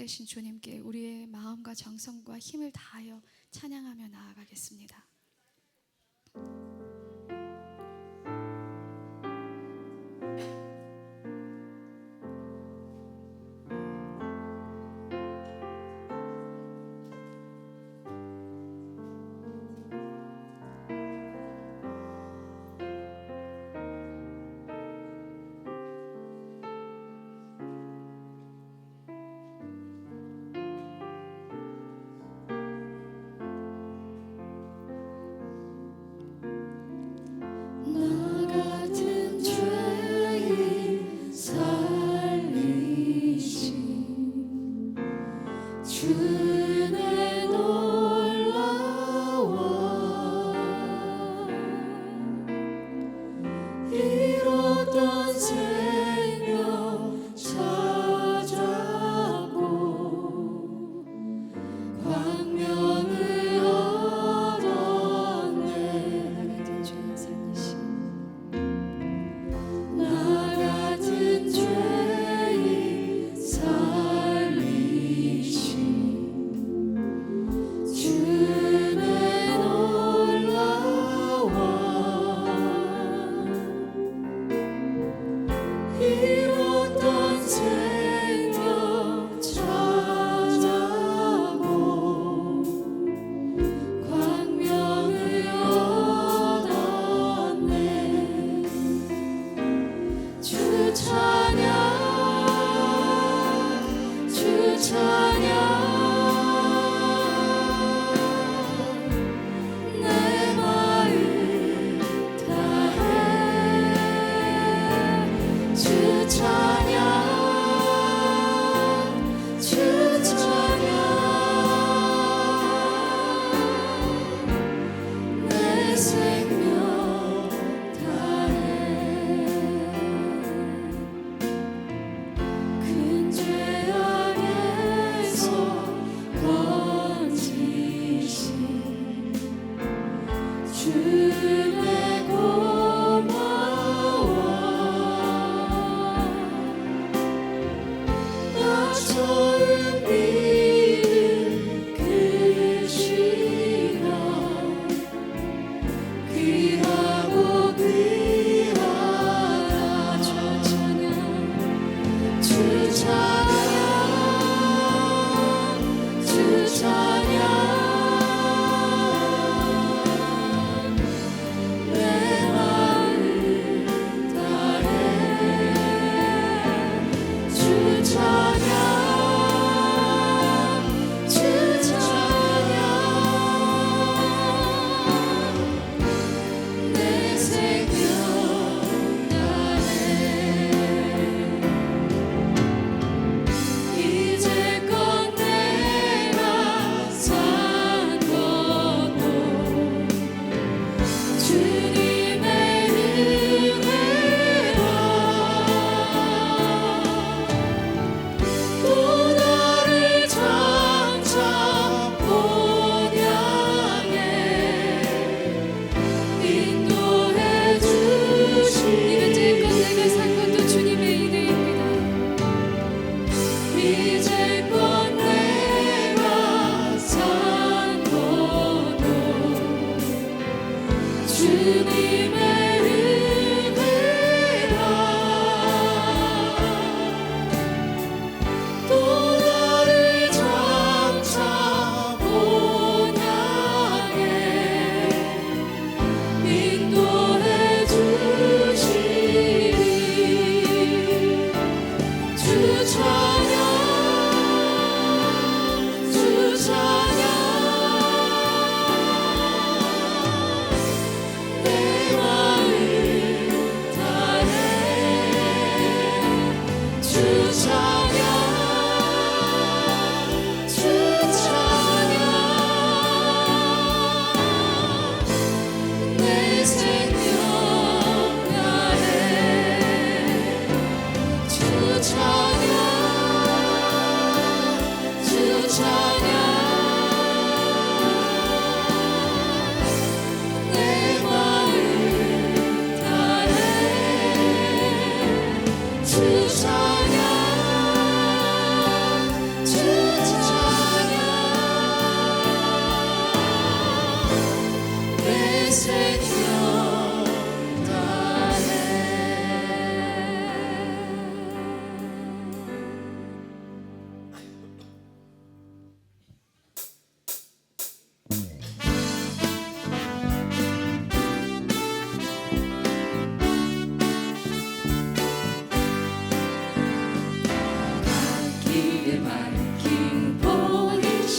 되신 주님께 우리의 마음과 정성과 힘을 다하여 찬양하며 나아가겠습니다. 주 찬양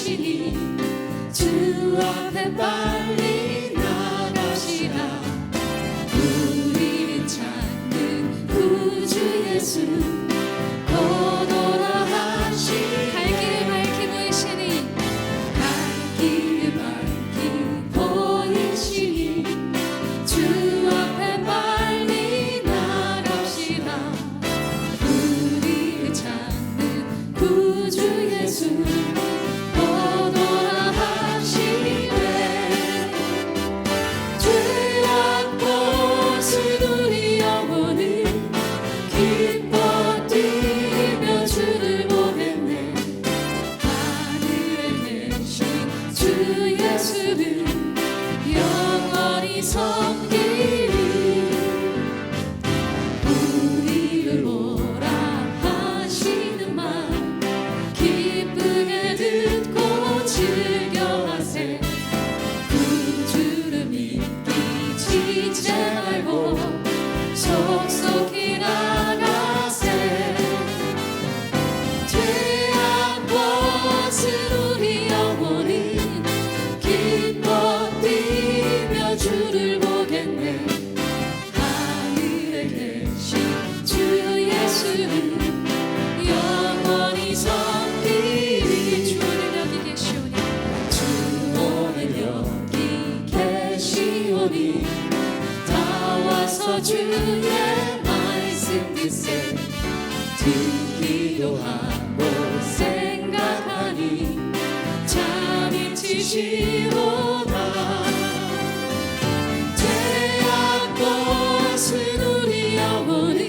보이시니 주 앞에 빨리 나갑시다. 우리를 찾는 구주 예수 곧 오라 하시니 갈 길을 밝히 보이시니 갈 길을 밝히 보이시니 주 앞에 빨리 나갑시다. 우리를 찾는 구주 예수 곧 오라 하시네. 죄악 벗은 우리 영혼은 기뻐 뛰며 주를 보겠네. 하늘에 계신 주 예수를 영원히 섬기리. 우리를 오라 하시는 말 기쁘게 듣고 즐겨하세. 구주를 믿기 지체 말고 속속히 나가세. 죄악 벗은 우리 영혼은 기뻐 뛰며 주를 보겠네. 하늘에 계신 주 예수를 영원히 섬기리. 주 오늘 여기 계시오니 주 오늘 여기 계시오니 다 와서 주의 말씀 듣세. 듣기도 하고 생각하니 참 잊히시로다. 죄악 벗은 우리 영혼은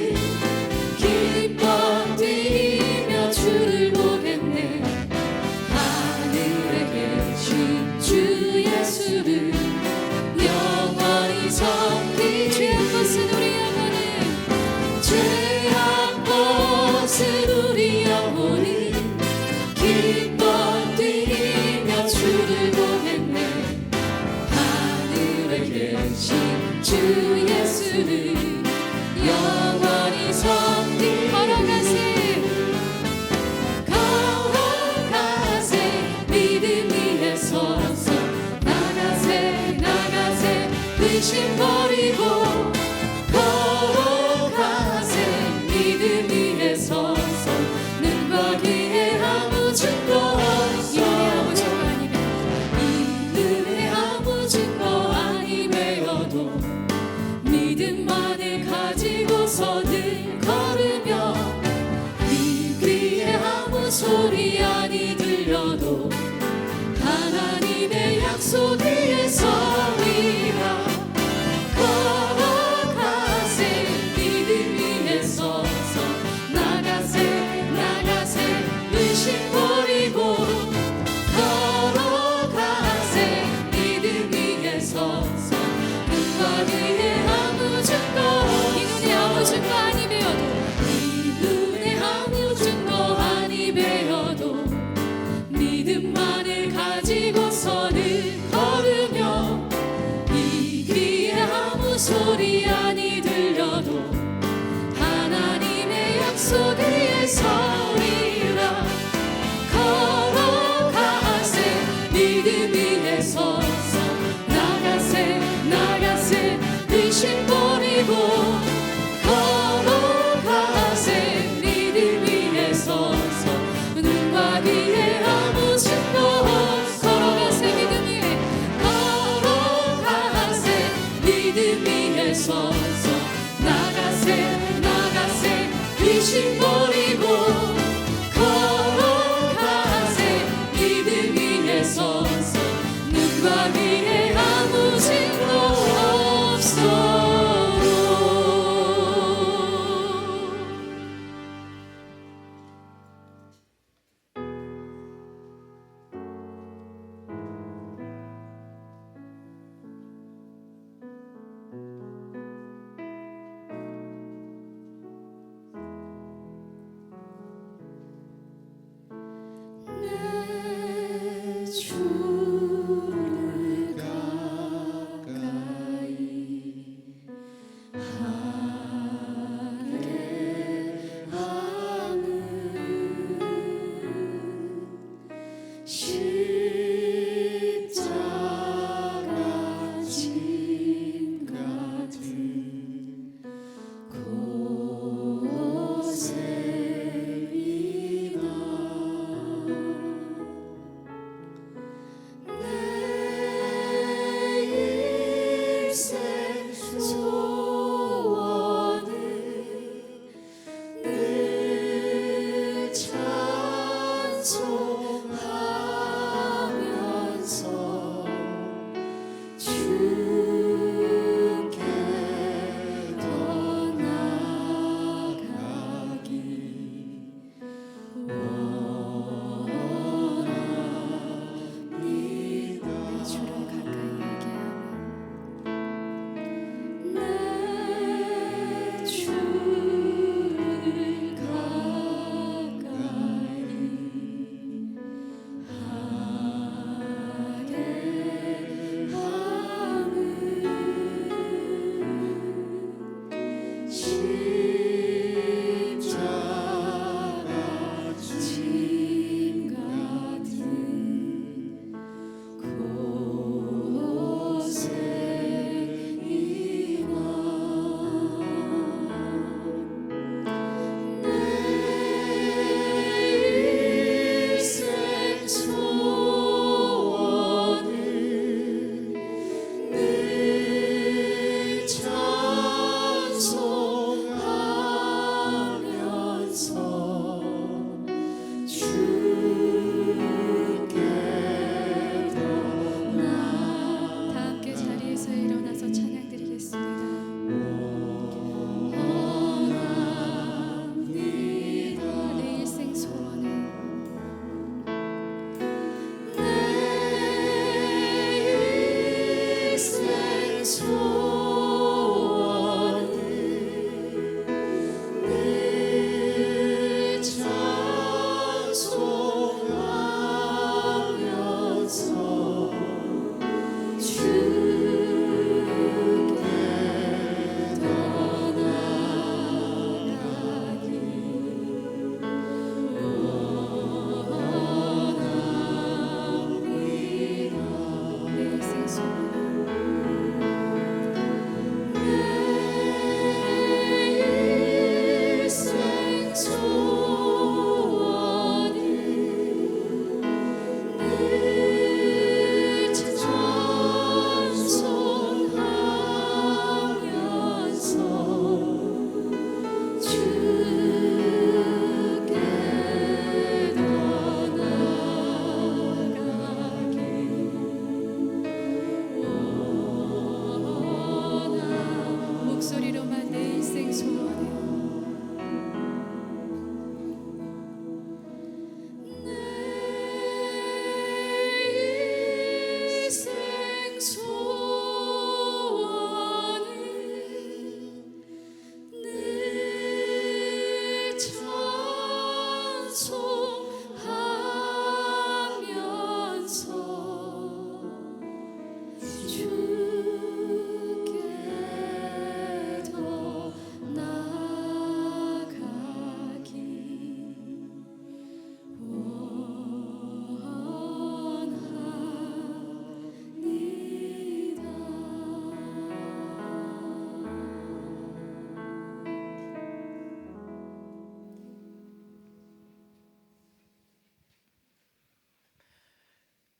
기뻐 뛰며 주를 보겠네. 하늘에 계신 주 예수를 영원히 섬기리. 죄악 벗은 우리 영혼은 죄악 벗은 우리 영혼은 기뻐 뛰며 주를 보겠네. 하늘에 계신 주 예수를 영원히 섬기리. 걸어가세 걸어가세 믿음 위에 서서 나가세 나가세 의심 버리고 걸어가세 믿음 위에 서서 눈과 귀에 아무 증거 없어. 이 눈에 아무 증거 아니 매여도 믿음만을 가지고서는 걸으며 이 귀에 아무 소리 아니 들려도 하나님의 약속 위에 서리라. 걸어가세 믿음 위에 서서 나가세 나가세 의심 버리고 걸어가세 믿음 위에 서서 눈과 귀에 아무 증거 이 눈에 아무 증거 아니 배어도 이 눈에 아무 증거 아니 배어도 믿음만을 가지고서는 걸으며 이 귀에 아무 소리 아니 들려도 하나님의 약속 위에 서리라. 걸어가세 믿음 위에 서서 나가세 나가세 의심 버리고 걸어가세 믿음 위에 서서 눈과 귀에 아무 증거 없어. 걸어가세 믿음 위에 걸어가세 믿음 위에 서서 나가세 나가세 의심 버리고 걸어가세 믿음 위에 서서 눈과 귀에 아무 증거 없어. 내 주를 가까이 하게 함은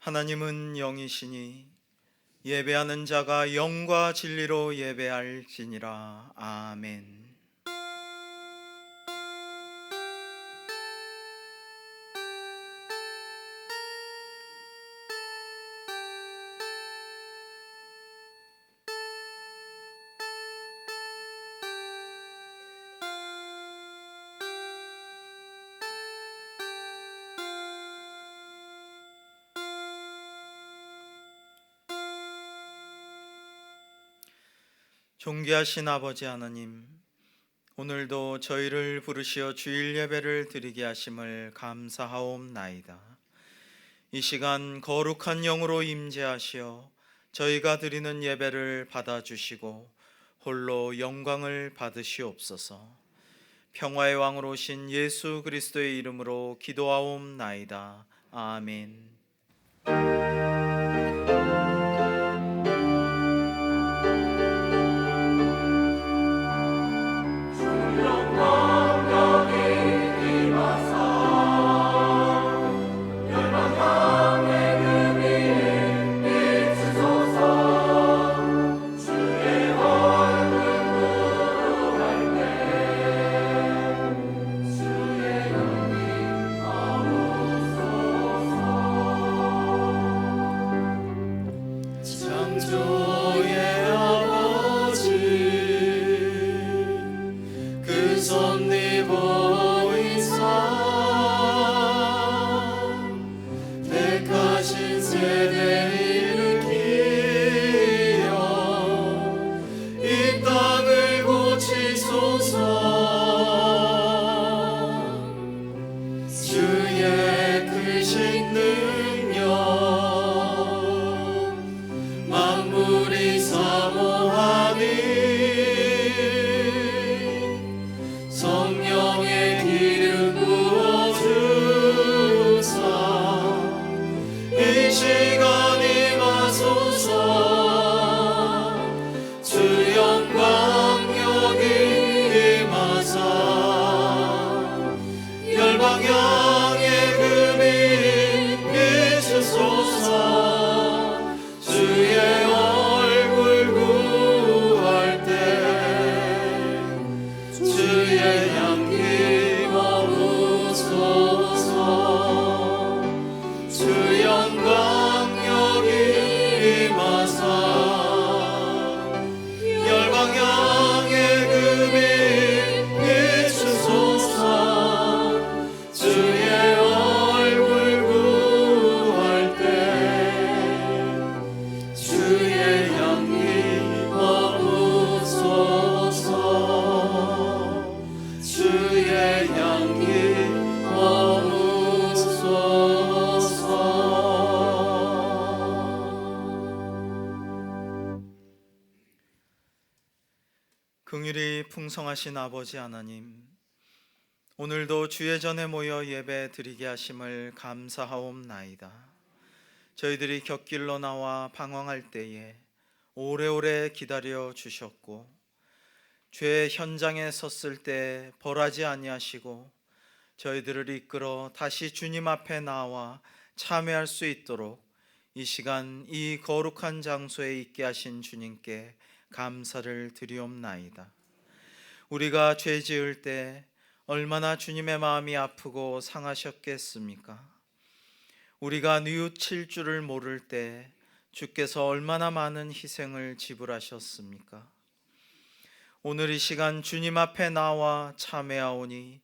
하나님은 영이시니 예배하는 자가 영과 진리로 예배할지니라. 아멘. 존귀하신 아버지 하나님, 오늘도 저희를 부르시어 주일 예배를 드리게 하심을 감사하옵나이다. 이 시간 거룩한 영으로 임재하시어 저희가 드리는 예배를 받아주시고 홀로 영광을 받으시옵소서. 평화의 왕으로 오신 예수 그리스도의 이름으로 기도하옵나이다. 아멘. 긍휼이 풍성하신 아버지 하나님, 오늘도 주의 전에 모여 예배 드리게 하심을 감사하옵나이다. 저희들이 곁길로 나와 방황할 때에 오래오래 기다려 주셨고, 죄의 현장에 섰을 때 벌하지 아니하시고 저희들을 이끌어 다시 주님 앞에 나와 참회할 수 있도록 이 시간 이 거룩한 장소에 있게 하신 주님께 감사를 드리옵나이다. 우리가 죄 지을 때 얼마나 주님의 마음이 아프고 상하셨겠습니까? 우리가 뉘우칠 줄을 모를 때 주께서 얼마나 많은 희생을 지불하셨습니까? 오늘 이 시간 주님 앞에 나와 참회하오니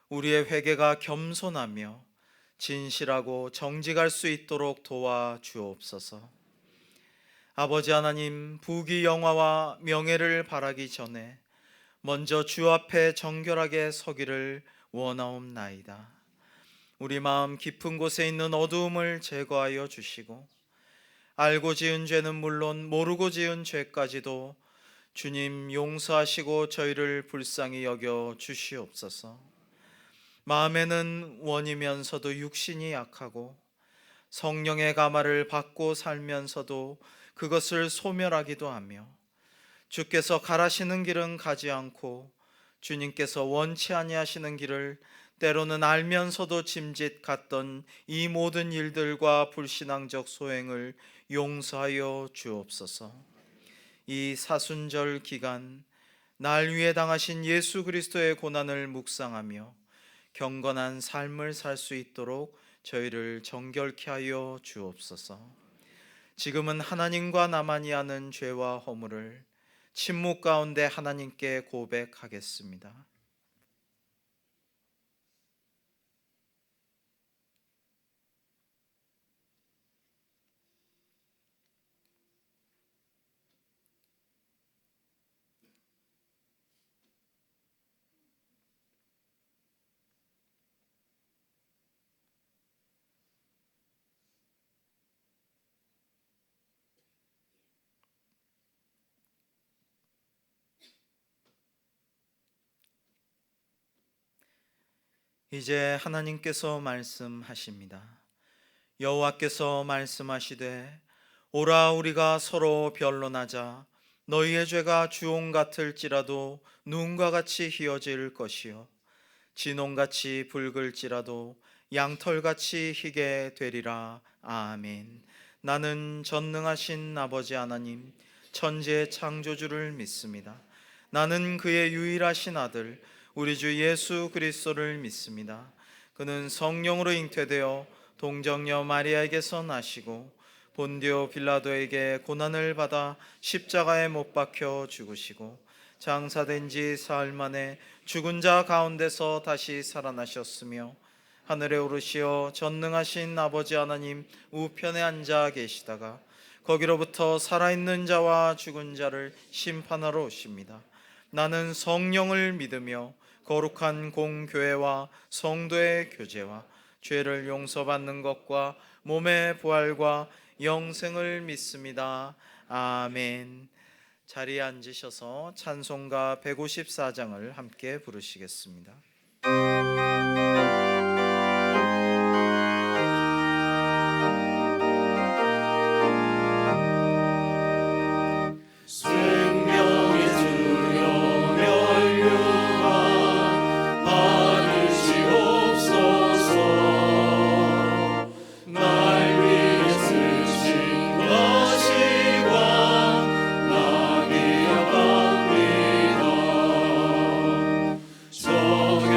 우리의 회개가 겸손하며 진실하고 정직할 수 있도록 도와주옵소서. 아버지 하나님, 부귀 영화와 명예를 바라기 전에 먼저 주 앞에 정결하게 서기를 원하옵나이다. 우리 마음 깊은 곳에 있는 어두움을 제거하여 주시고 알고 지은 죄는 물론 모르고 지은 죄까지도 주님 용서하시고 저희를 불쌍히 여겨 주시옵소서. 마음에는 원이면서도 육신이 약하고 성령의 가마를 받고 살면서도 그것을 소멸하기도 하며 주께서 가라시는 길은 가지 않고 주님께서 원치 아니하시는 길을 때로는 알면서도 짐짓 갔던 이 모든 일들과 불신앙적 소행을 용서하여 주옵소서. 이 사순절 기간 날 위해 당하신 예수 그리스도의 고난을 묵상하며 경건한 삶을 살 수 있도록 저희를 정결케 하여 주옵소서. 지금은 하나님과 나만이 아는 죄와 허물을 침묵 가운데 하나님께 고백하겠습니다. 이제 하나님께서 말씀하십니다. 여호와께서 말씀하시되 오라 우리가 서로 변론하자. 너희의 죄가 주홍 같을지라도 눈과 같이 희어질 것이요 진홍같이 붉을지라도 양털같이 희게 되리라. 아멘. 나는 전능하신 아버지 하나님 천지의 창조주를 믿습니다. 나는 그의 유일하신 아들 우리 주 예수 그리스도를 믿습니다. 그는 성령으로 잉태되어 동정녀 마리아에게서 나시고 본디오 빌라도에게 고난을 받아 십자가에 못 박혀 죽으시고 장사된 지 사흘 만에 죽은 자 가운데서 다시 살아나셨으며 하늘에 오르시어 전능하신 아버지 하나님 우편에 앉아 계시다가 거기로부터 살아있는 자와 죽은 자를 심판하러 오십니다. 나는 성령을 믿으며 거룩한 공교회와 성도의 교제와 죄를 용서받는 것과 몸의 부활과 영생을 믿습니다. 아멘. 자리에 앉으셔서 찬송가 154장을 함께 부르시겠습니다. 저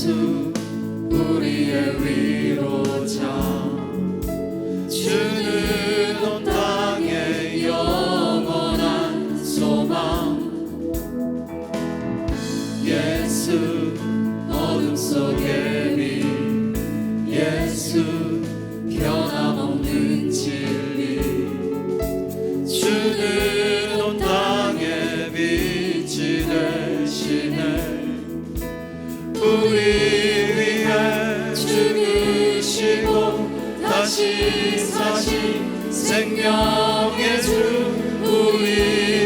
예수 우리의 위로자 주는 온 땅의 영원한 소망 예수 어둠 속의 빛 예수 변함없는 진리 주는 온 땅의 빛이 되시네 우리 위해 죽으시고 다시 사신 생명의 주 우리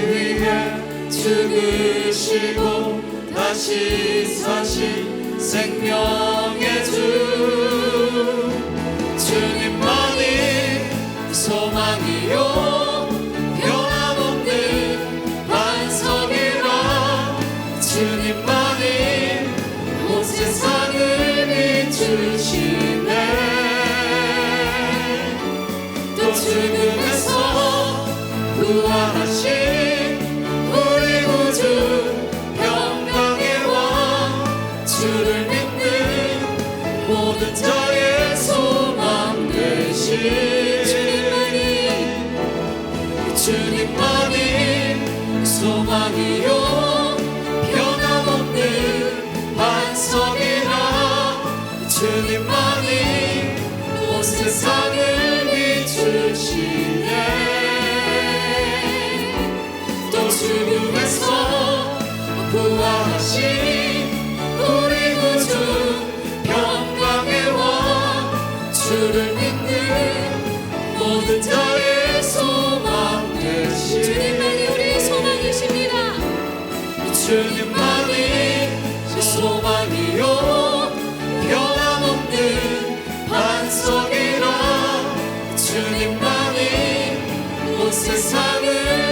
위해 죽으시고 다시 사신 생명의 주 주님만이 소망이요 변함없는 반석이라 주님만이 온 세상을 비추시네 또 죽음에서 부활하신 우리 구주 평강의 왕 주를 믿는 모든 자의 소망 되신 주님만이 소망이요 변함없는 반석이라 주님만이 온 세상을 비추시네 또 죽음에서 부활하신 우리 구주 평강의 왕 주를 믿는 모든 자의 소망 되신 주님만이 우리의 소망이십니다. 주님만이 소망이요 변함없는 반석이라 주님만이 온 세상을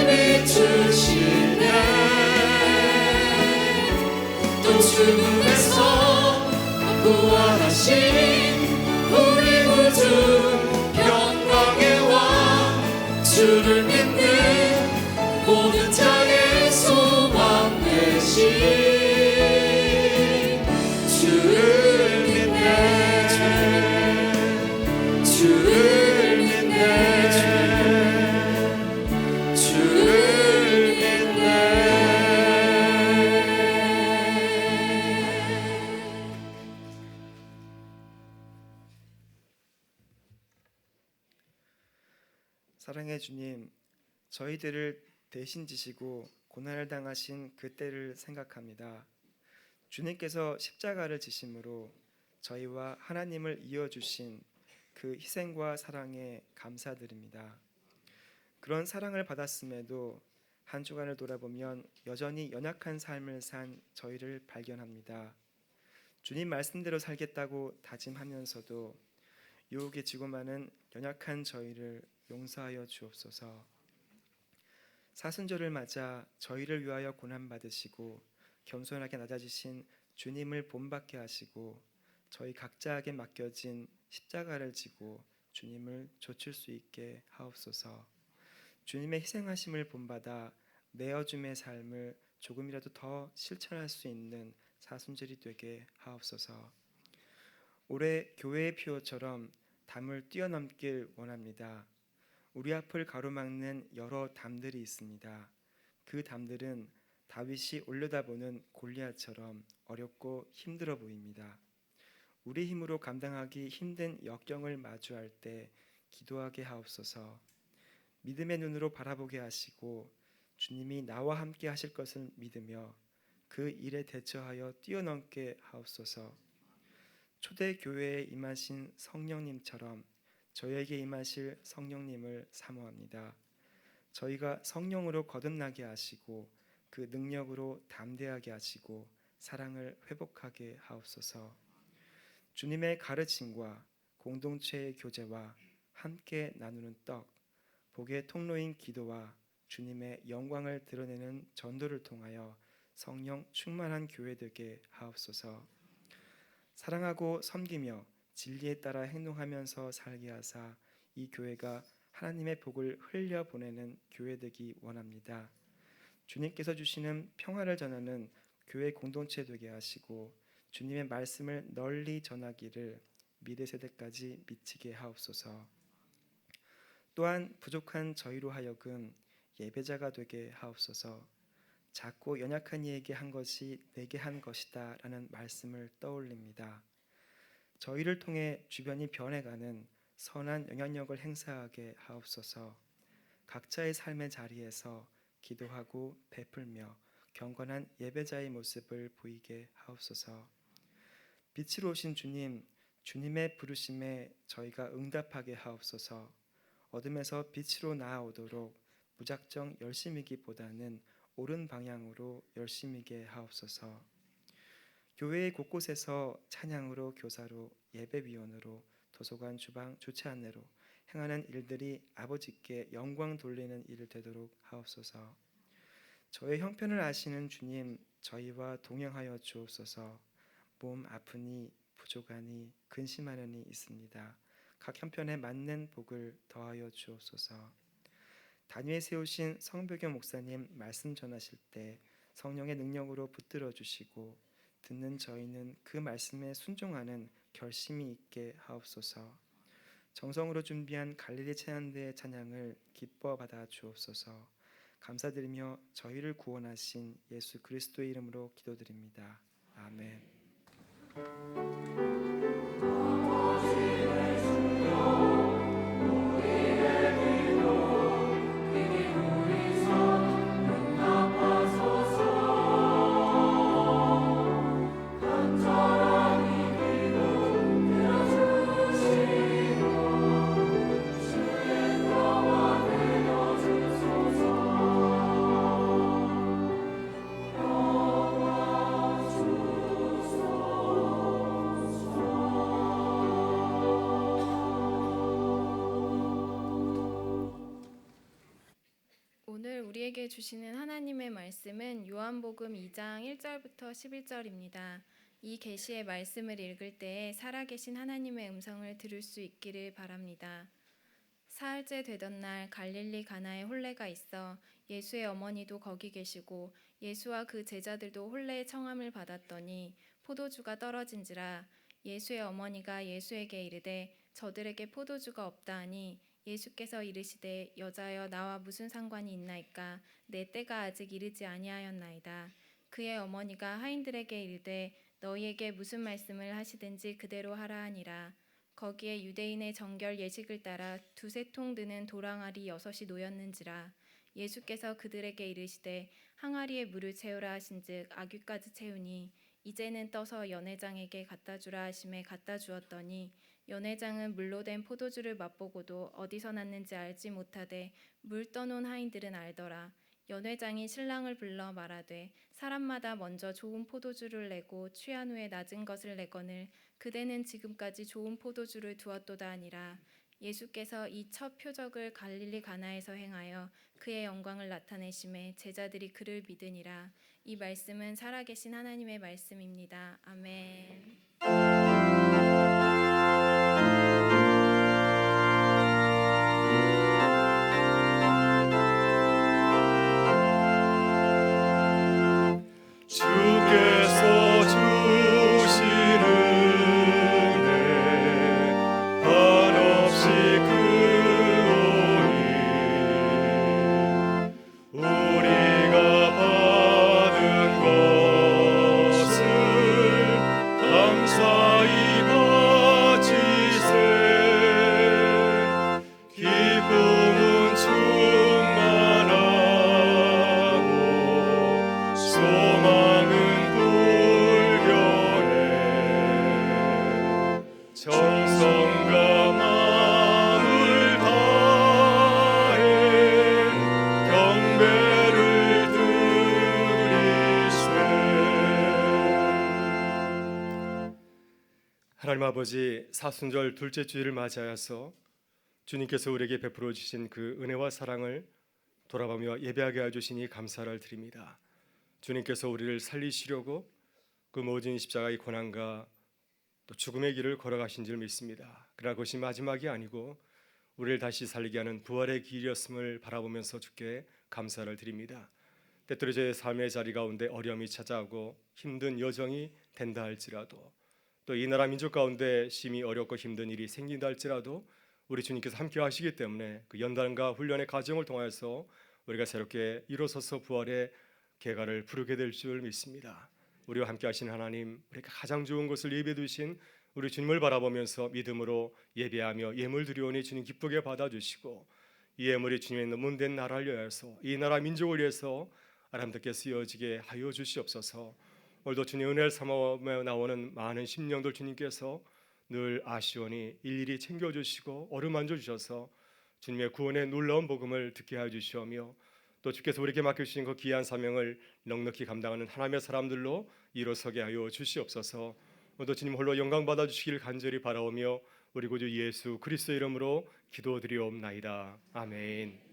비추시네 또 죽음에서 부활하신 우리 구주 평강의 왕 주를 믿는 모든 자의 소망 되신 주를 믿네 주를 믿네 주를 믿네 사랑의 주님, 저희들을 대신 지시고 고난을 당하신 그때를 생각합니다. 주님께서 십자가를 지심으로 저희와 하나님을 이어주신 그 희생과 사랑에 감사드립니다. 그런 사랑을 받았음에도 한 주간을 돌아보면 여전히 연약한 삶을 산 저희를 발견합니다. 주님 말씀대로 살겠다고 다짐하면서도 유혹에 지고 마는 연약한 저희를 용서하여 주옵소서. 사순절을 맞아 저희를 위하여 고난받으시고 겸손하게 낮아지신 주님을 본받게 하시고 저희 각자에게 맡겨진 십자가를 지고 주님을 좇을 수 있게 하옵소서. 주님의 희생하심을 본받아 내어줌의 삶을 조금이라도 더 실천할 수 있는 사순절이 되게 하옵소서. 올해 교회의 표어처럼 담을 뛰어넘길 원합니다. 우리 앞을 가로막는 여러 담들이 있습니다. 그 담들은 다윗이 올려다보는 골리앗처럼 어렵고 힘들어 보입니다. 우리 힘으로 감당하기 힘든 역경을 마주할 때 기도하게 하옵소서. 믿음의 눈으로 바라보게 하시고 주님이 나와 함께 하실 것을 믿으며 그 일에 대처하여 뛰어넘게 하옵소서. 초대교회에 임하신 성령님처럼 저희에게 임하실 성령님을 사모합니다. 저희가 성령으로 거듭나게 하시고 그 능력으로 담대하게 하시고 사랑을 회복하게 하옵소서. 주님의 가르침과 공동체의 교제와 함께 나누는 떡, 복의 통로인 기도와 주님의 영광을 드러내는 전도를 통하여 성령 충만한 교회 되게 하옵소서. 사랑하고 섬기며 진리에 따라 행동하면서 살게 하사 이 교회가 하나님의 복을 흘려 보내는 교회 되기 원합니다. 주님께서 주시는 평화를 전하는 교회 공동체 되게 하시고 주님의 말씀을 널리 전하기를 미래 세대까지 미치게 하옵소서. 또한 부족한 저희로 하여금 예배자가 되게 하옵소서. 작고 연약한 이에게 한 것이 내게 한 것이다 라는 말씀을 떠올립니다. 저희를 통해 주변이 변해가는 선한 영향력을 행사하게 하옵소서. 각자의 삶의 자리에서 기도하고 베풀며 경건한 예배자의 모습을 보이게 하옵소서. 빛으로 오신 주님, 주님의 부르심에 저희가 응답하게 하옵소서. 어둠에서 빛으로 나아오도록 무작정 열심이기보다는 옳은 방향으로 열심이게 하옵소서. 교회의 곳곳에서 찬양으로, 교사로, 예배위원으로, 도서관, 주방, 주차 안내로 행하는 일들이 아버지께 영광 돌리는 일을 되도록 하옵소서. 저의 형편을 아시는 주님, 저희와 동행하여 주옵소서. 몸 아프니 부족하니 근심하느니 있습니다. 각 형편에 맞는 복을 더하여 주옵소서. 단위에 세우신 성백영 목사님 말씀 전하실 때 성령의 능력으로 붙들어 주시고 듣는 저희는 그 말씀에 순종하는 결심이 있게 하옵소서. 정성으로 준비한 갈릴리 찬양대의 찬양을 기뻐 받아 주옵소서. 감사드리며 저희를 구원하신 예수 그리스도의 이름으로 기도드립니다. 아멘. 오늘 우리에게 주시는 하나님의 말씀은 요한복음 2장 1절부터 11절입니다. 이 계시의 말씀을 읽을 때에 살아계신 하나님의 음성을 들을 수 있기를 바랍니다. 사흘째 되던 날 갈릴리 가나에 혼례가 있어 예수의 어머니도 거기 계시고 예수와 그 제자들도 혼례의 청함을 받았더니 포도주가 떨어진지라. 예수의 어머니가 예수에게 이르되 저들에게 포도주가 없다 하니 예수께서 이르시되 여자여 나와 무슨 상관이 있나이까 내 때가 아직 이르지 아니하였나이다. 그의 어머니가 하인들에게 이르되 너희에게 무슨 말씀을 하시든지 그대로 하라 하니라. 거기에 유대인의 정결 예식을 따라 2-3통 드는 도랑아리 6이 놓였는지라. 예수께서 그들에게 이르시되 항아리에 물을 채우라 하신즉 아귀까지 채우니 이제는 떠서 연회장에게 갖다 주라 하심에 갖다 주었더니 연회장은 물로 된 포도주를 맛보고도 어디서 났는지 알지 못하되 물 떠놓은 하인들은 알더라. 연회장이 신랑을 불러 말하되 사람마다 먼저 좋은 포도주를 내고 취한 후에 낮은 것을 내거늘 그대는 지금까지 좋은 포도주를 두었도다 하니라. 예수께서 이 첫 표적을 갈릴리 가나에서 행하여 그의 영광을 나타내심에 제자들이 그를 믿으니라. 이 말씀은 살아계신 하나님의 말씀입니다. 아멘. 주께서 주시는 은혜 한없이 크오니 우리가 받은 것을 감사히 바치세. 기쁨은 충만하고 소망은 불변해. 정성과 마음을 다해 경배를 드리세. 하나님 아버지, 사순절 둘째 주일을 맞이하여서 주님께서 우리에게 베풀어 주신 그 은혜와 사랑을 돌아보며 예배하게 해주시니 감사를 드립니다. 주님께서 우리를 살리시려고 그 모진 십자가의 고난과 또 죽음의 길을 걸어가신 줄 믿습니다. 그러나 그것이 마지막이 아니고 우리를 다시 살리게 하는 부활의 길이었음을 바라보면서 주께 감사를 드립니다. 때때로 저의 삶의 자리 가운데 어려움이 찾아오고 힘든 여정이 된다 할지라도, 또 이 나라 민족 가운데 심히 어렵고 힘든 일이 생긴다 할지라도 우리 주님께서 함께 하시기 때문에 그 연단과 훈련의 과정을 통해서 우리가 새롭게 일어서서 부활의 계가를 부르게 될 줄 믿습니다. 우리와 함께 하신 하나님, 우리가 가장 좋은 것을 예비해 두신 우리 주님을 바라보면서 믿음으로 예배하며 예물 드리오니 주님 기쁘게 받아주시고, 이 예물이 주님의 넘은된 나라를 위하여서, 이 나라 민족을 위해서 아람답게 쓰여지게 하여 주시옵소서. 오늘도 주님 은혜를 삼아 나오는 많은 심령들 주님께서 늘 아시오니 일일이 챙겨주시고 어루만져 주셔서 주님의 구원의 놀라운 복음을 듣게 하여 주시오며, 또 주께서 우리에게 맡겨주신 그 귀한 사명을 넉넉히 감당하는 하나님의 사람들로 일어서게 하여 주시옵소서. 오늘도 주님 홀로 영광 받아주시길 간절히 바라오며 우리 구주 예수 그리스도 이름으로 기도드리옵나이다. 아멘.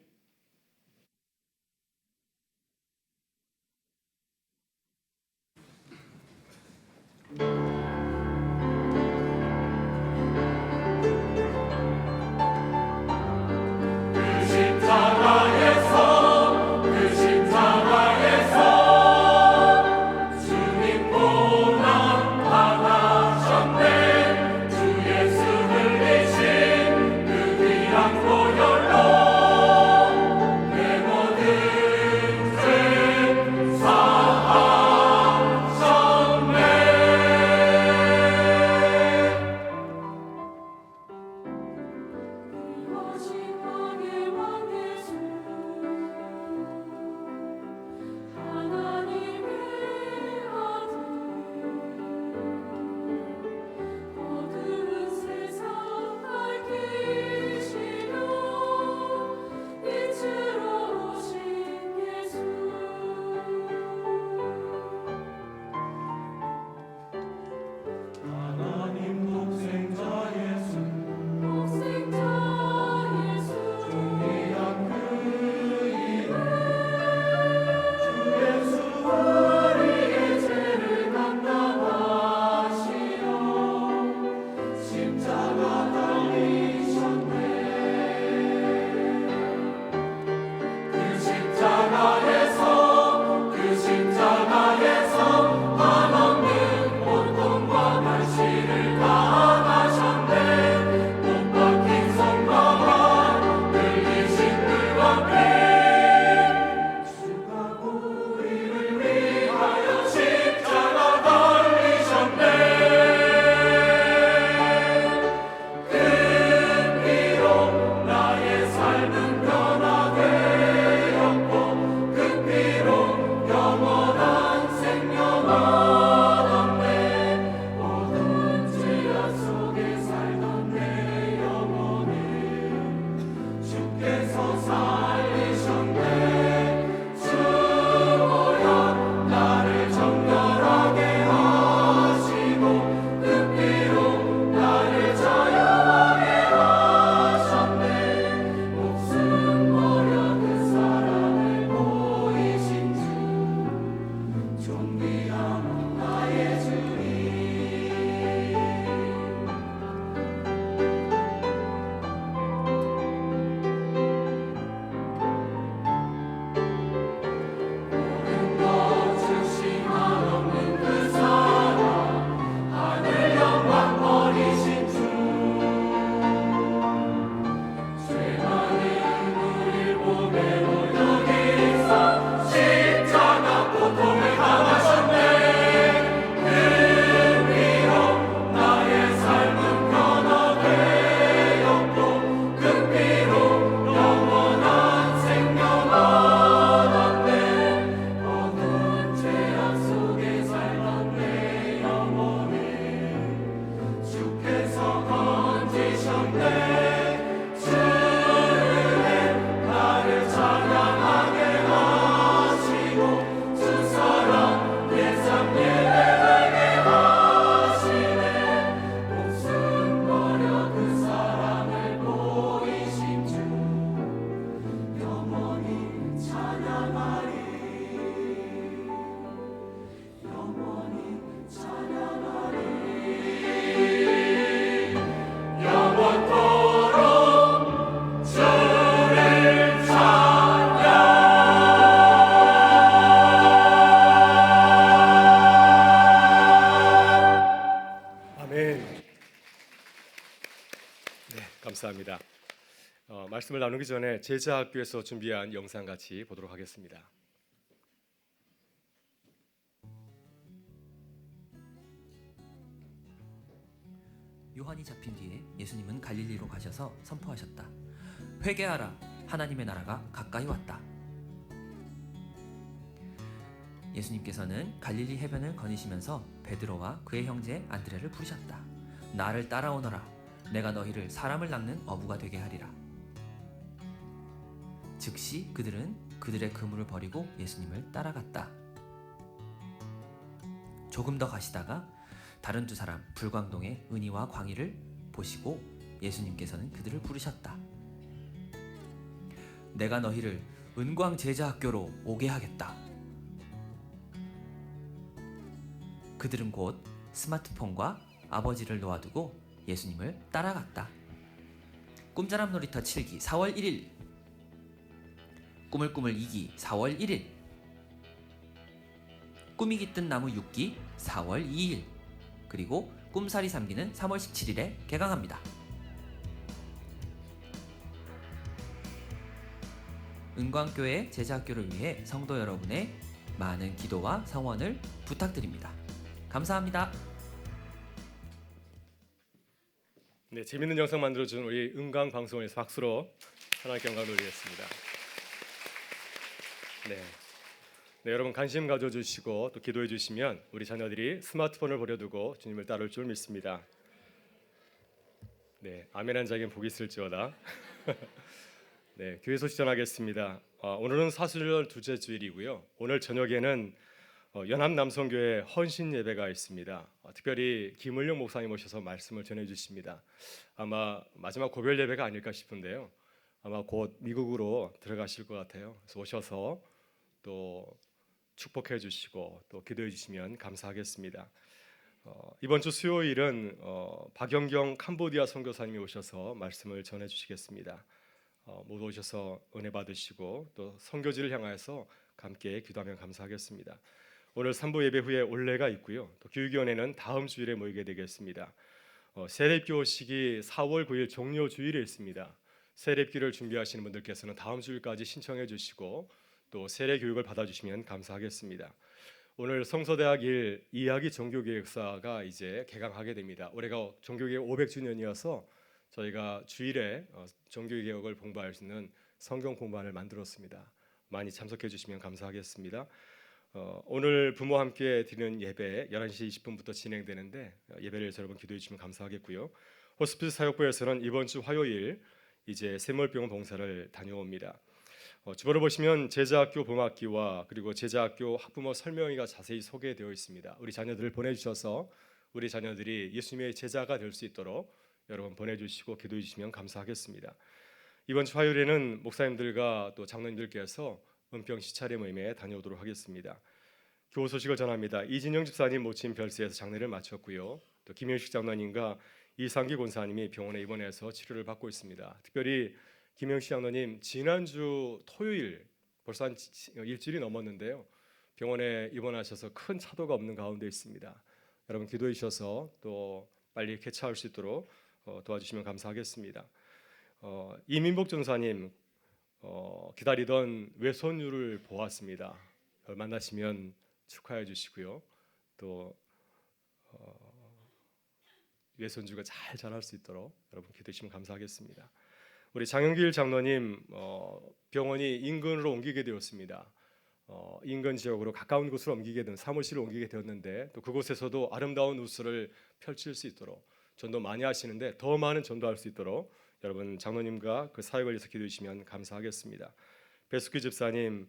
말씀을 나누기 전에 제자학교에서 준비한 영상 같이 보도록 하겠습니다. 요한이 잡힌 뒤에 예수님은 갈릴리로 가셔서 선포하셨다. 회개하라, 하나님의 나라가 가까이 왔다. 예수님께서는 갈릴리 해변을 거니시면서 베드로와 그의 형제 안드레를 부르셨다. 나를 따라오너라. 내가 너희를 사람을 낚는 어부가 되게 하리라. 즉시 그들은 그들의 그물을 버리고 예수님을 따라갔다. 조금 더 가시다가 다른 두 사람 불광동의 은희와 광희를 보시고 예수님께서는 그들을 부르셨다. 내가 너희를 은광 제자학교로 오게 하겠다. 그들은 곧 스마트폰과 아버지를 놓아두고 예수님을 따라갔다. 꿈자람 놀이터 7기 4월 1일, 꿈을 꾸물 2기 4월 1일, 꿈이 깃든 나무 6기 4월 2일, 그리고 꿈살이 3기는 3월 17일에 개강합니다. 은광교회 제자학교를 위해 성도 여러분의 많은 기도와 성원을 부탁드립니다. 감사합니다. 네, 재밌는 영상 만들어준 우리 은광 방송에서 박수로 하나님께 영광 돌리겠습니다. 네, 여러분 관심 가져주시고 또 기도해 주시면 우리 자녀들이 스마트폰을 버려두고 주님을 따를 줄 믿습니다. 네, 아멘한 자에겐 복이 있을지어다. 네, 교회 소식 전하겠습니다. 오늘은 사순절 둘째 주일이고요. 오늘 저녁에는 연합남성교회 헌신 예배가 있습니다. 특별히 김을용 목사님 오셔서 말씀을 전해주십니다. 아마 마지막 고별 예배가 아닐까 싶은데요. 아마 곧 미국으로 들어가실 것 같아요. 그래서 오셔서 또 축복해 주시고 또 기도해 주시면 감사하겠습니다. 이번 주 수요일은 박영경 캄보디아 선교사님이 오셔서 말씀을 전해 주시겠습니다. 모두 오셔서 은혜 받으시고 또 선교지를 향하여서 함께 기도하면 감사하겠습니다. 오늘 3부 예배 후에 올레가 있고요. 또 교육위원회는 다음 주일에 모이게 되겠습니다. 세례교식이 4월 9일 종료 주일에 있습니다. 세례기를 준비하시는 분들께서는 다음 주일까지 신청해 주시고 또 세례 교육을 받아주시면 감사하겠습니다. 오늘 성서대학 1 이야기 종교개혁사가 이제 개강하게 됩니다. 올해가 종교개혁 500주년이어서 저희가 주일에 종교개혁을 공부할 수 있는 성경 공부안을 만들었습니다. 많이 참석해 주시면 감사하겠습니다. 오늘 부모와 함께 드리는 예배 11시 20분부터 진행되는데 예배를 여러분 기도해 주시면 감사하겠고요. 호스피스 사역부에서는 이번 주 화요일 이제 샘물병원 봉사를 다녀옵니다. 주보를 보시면 제자학교 봄학기와 그리고 제자학교 학부모 설명회가 자세히 소개되어 있습니다. 우리 자녀들을 보내주셔서 우리 자녀들이 예수님의 제자가 될 수 있도록 여러분 보내주시고 기도해 주시면 감사하겠습니다. 이번 주 화요일에는 목사님들과 또 장로님들께서 은평 시차례 모임에 다녀오도록 하겠습니다. 교우 소식을 전합니다. 이진영 집사님 모친 별세에서 장례를 마쳤고요. 또 김현식 장로님과 이상기 권사님이 병원에 입원해서 치료를 받고 있습니다. 특별히 김영식 장로님 지난주 토요일 벌써 한 일주일이 넘었는데요. 병원에 입원하셔서 큰 차도가 없는 가운데 있습니다. 여러분 기도해 주셔서 또 빨리 쾌차할 수 있도록 도와주시면 감사하겠습니다. 이민복 전사님 기다리던 외손녀를 보았습니다. 만나시면 축하해 주시고요. 또 외손주가 잘 자랄 수 있도록 여러분 기도해 주시면 감사하겠습니다. 우리 장영길 장로님 병원이 인근으로 옮기게 되었습니다. 인근 지역으로 가까운 곳으로 옮기게 된 사무실을 옮기게 되었는데 또 그곳에서도 아름다운 우수를 펼칠 수 있도록 전도 많이 하시는데 더 많은 전도할 수 있도록 여러분 장로님과 그 사역을 위해서 기도해 주시면 감사하겠습니다. 배숙기 집사님,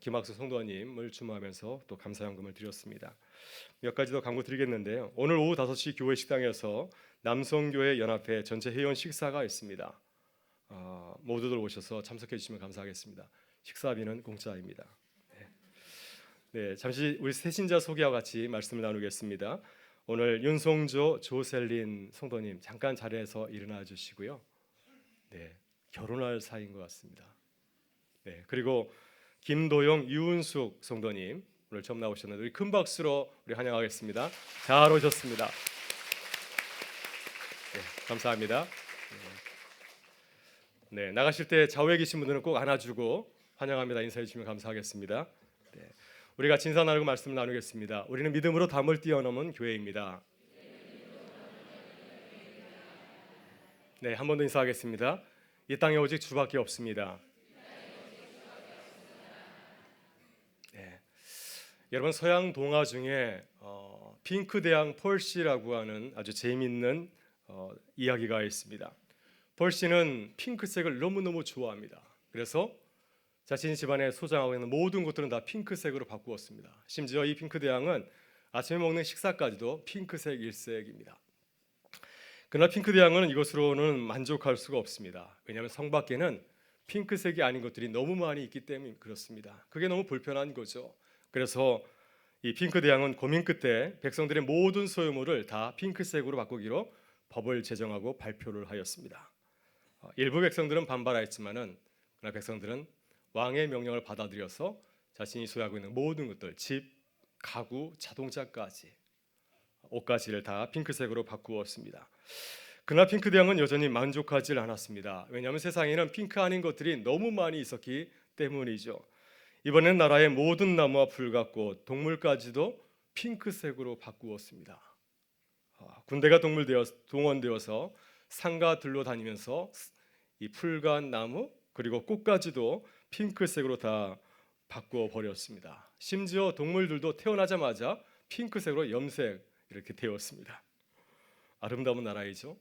김학수 성도님을 추모하면서 또 감사연금을 드렸습니다. 몇 가지 더 강구 드리겠는데요. 오늘 오후 5시 교회 식당에서 남성교회 연합회 전체 회원 식사가 있습니다. 모두들 오셔서 참석해 주시면 감사하겠습니다. 식사비는 공짜입니다. 네, 잠시 우리 새신자 소개와 같이 말씀을 나누겠습니다. 오늘 윤송조 조셀린 성도님 잠깐 자리에서 일어나 주시고요. 네, 결혼할 사이인 것 같습니다. 네, 그리고 김도영 유은숙 성도님 오늘 처음 나오셨는데 우리 큰 박수로 우리 환영하겠습니다. 잘 오셨습니다. 네, 감사합니다. 네, 나가실 때 좌우에 계신 분들은 꼭 안아주고 환영합니다. 인사해 주시면 감사하겠습니다. 네, 우리 같이 인사 나누고 말씀을 나누겠습니다. 우리는 믿음으로 담을 뛰어넘은 교회입니다. 네, 한 번 더 인사하겠습니다. 이 땅에 오직 주밖에 없습니다. 네, 여러분 서양 동화 중에 핑크 대왕 펄시라고 하는 아주 재미있는 이야기가 있습니다. 펄시는 핑크색을 너무너무 좋아합니다. 그래서 자신 집안에 소장하고 있는 모든 것들은 다 핑크색으로 바꾸었습니다. 심지어 이 핑크 대왕은 아침에 먹는 식사까지도 핑크색 일색입니다. 그러나 핑크 대왕은 이것으로는 만족할 수가 없습니다. 왜냐하면 성 밖에는 핑크색이 아닌 것들이 너무 많이 있기 때문에 그렇습니다. 그게 너무 불편한 거죠. 그래서 이 핑크 대왕은 고민 끝에 백성들의 모든 소유물을 다 핑크색으로 바꾸기로 법을 제정하고 발표를 하였습니다. 일부 백성들은 반발하였지만은 그러나 백성들은 왕의 명령을 받아들여서 자신이 소유하고 있는 모든 것들, 집, 가구, 자동차까지, 옷가지를 다 핑크색으로 바꾸었습니다. 그러나 핑크 대왕은 여전히 만족하지 않았습니다. 왜냐하면 세상에는 핑크 아닌 것들이 너무 많이 있었기 때문이죠. 이번엔 나라의 모든 나무와 풀과 동물까지도 핑크색으로 바꾸었습니다. 군대가 동원되어서 상가 들로 다니면서 이 풀과 나무 그리고 꽃까지도 핑크색으로 다 바꾸어 버렸습니다. 심지어 동물들도 태어나자마자 핑크색으로 염색 이렇게 되었습니다. 아름다운 나라이죠.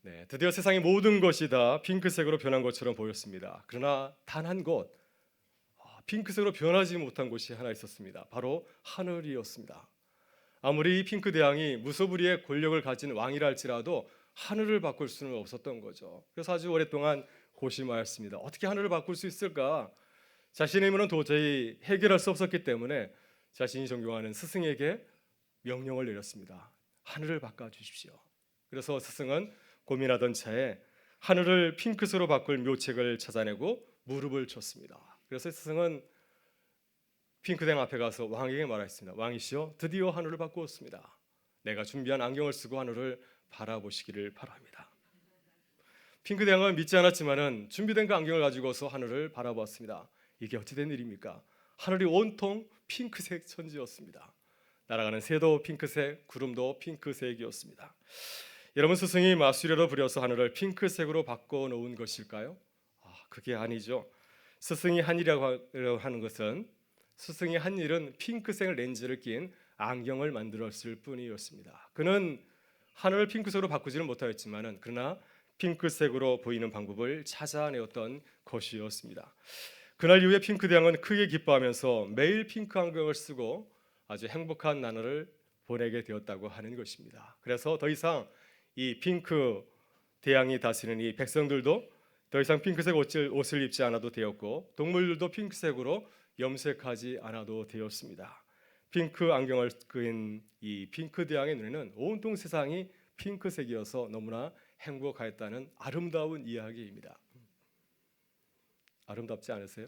네, 드디어 세상의 모든 것이 다 핑크색으로 변한 것처럼 보였습니다. 그러나 단 한 곳 핑크색으로 변하지 못한 곳이 하나 있었습니다. 바로 하늘이었습니다. 아무리 핑크 대왕이 무소불위의 권력을 가진 왕이라 할지라도 하늘을 바꿀 수는 없었던 거죠. 그래서 아주 오랫동안 고심하였습니다. 어떻게 하늘을 바꿀 수 있을까? 자신의 힘으로는 도저히 해결할 수 없었기 때문에 자신이 존경하는 스승에게 명령을 내렸습니다. 하늘을 바꿔주십시오. 그래서 스승은 고민하던 차에 하늘을 핑크색으로 바꿀 묘책을 찾아내고 무릎을 쳤습니다. 그래서 스승은 핑크대왕 앞에 가서 왕에게 말했습니다. 왕이시여, 드디어 하늘을 바꾸었습니다. 내가 준비한 안경을 쓰고 하늘을 바라보시기를 바랍니다. 핑크대왕은 믿지 않았지만은 준비된 그 안경을 가지고서 하늘을 바라보았습니다. 이게 어찌된 일입니까? 하늘이 온통 핑크색 천지였습니다. 날아가는 새도 핑크색, 구름도 핑크색이었습니다. 여러분, 스승이 마술에도 부려서 하늘을 핑크색으로 바꿔 놓은 것일까요? 그게 아니죠. 스승이 한 일이라고 하는 것은 스승이 한 일은 핑크색 렌즈를 낀 안경을 만들었을 뿐이었습니다. 그는 하늘을 핑크색으로 바꾸지는 못하였지만은 그러나 핑크색으로 보이는 방법을 찾아내었던 것이었습니다. 그날 이후에 핑크 대왕은 크게 기뻐하면서 매일 핑크 안경을 쓰고 아주 행복한 나날을 보내게 되었다고 하는 것입니다. 그래서 더 이상 이 핑크 대왕이 다스리는 이 백성들도 더 이상 핑크색 옷을 입지 않아도 되었고 동물들도 핑크색으로 염색하지 않아도 되었습니다. 핑크 안경을 낀 이 핑크 대왕의 눈에는 온통 세상이 핑크색이어서 너무나 행복하였다는 아름다운 이야기입니다. 아름답지 않으세요?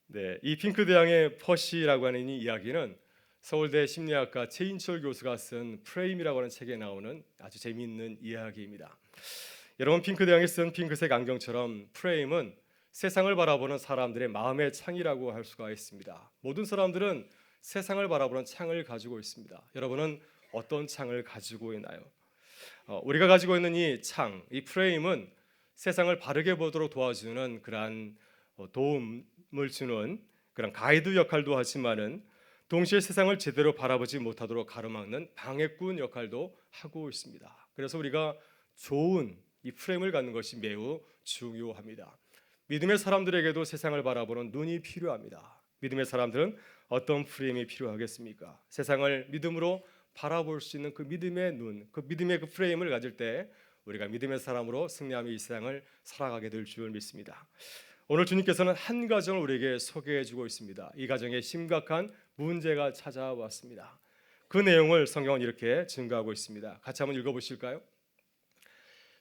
네, 이 핑크 대왕의 퍼시라고 하는 이 이야기는 서울대 심리학과 최인철 교수가 쓴 프레임이라고 하는 책에 나오는 아주 재미있는 이야기입니다. 여러분, 핑크 대왕이 쓴 핑크색 안경처럼 프레임은 세상을 바라보는 사람들의 마음의 창이라고 할 수가 있습니다. 모든 사람들은 세상을 바라보는 창을 가지고 있습니다. 여러분은 어떤 창을 가지고 있나요? 우리가 가지고 있는 이 창, 이 프레임은 세상을 바르게 보도록 도와주는 그러한 도움을 주는 그런 가이드 역할도 하지만은 동시에 세상을 제대로 바라보지 못하도록 가로막는 방해꾼 역할도 하고 있습니다. 그래서 우리가 좋은 이 프레임을 갖는 것이 매우 중요합니다. 믿음의 사람들에게도 세상을 바라보는 눈이 필요합니다. 믿음의 사람들은 어떤 프레임이 필요하겠습니까? 세상을 믿음으로 바라볼 수 있는 그 믿음의 눈, 그 믿음의 그 프레임을 가질 때 우리가 믿음의 사람으로 승리하며 이 세상을 살아가게 될 줄 믿습니다. 오늘 주님께서는 한 가정을 우리에게 소개해 주고 있습니다. 이 가정에 심각한 문제가 찾아왔습니다. 그 내용을 성경은 이렇게 증거하고 있습니다. 같이 한번 읽어보실까요?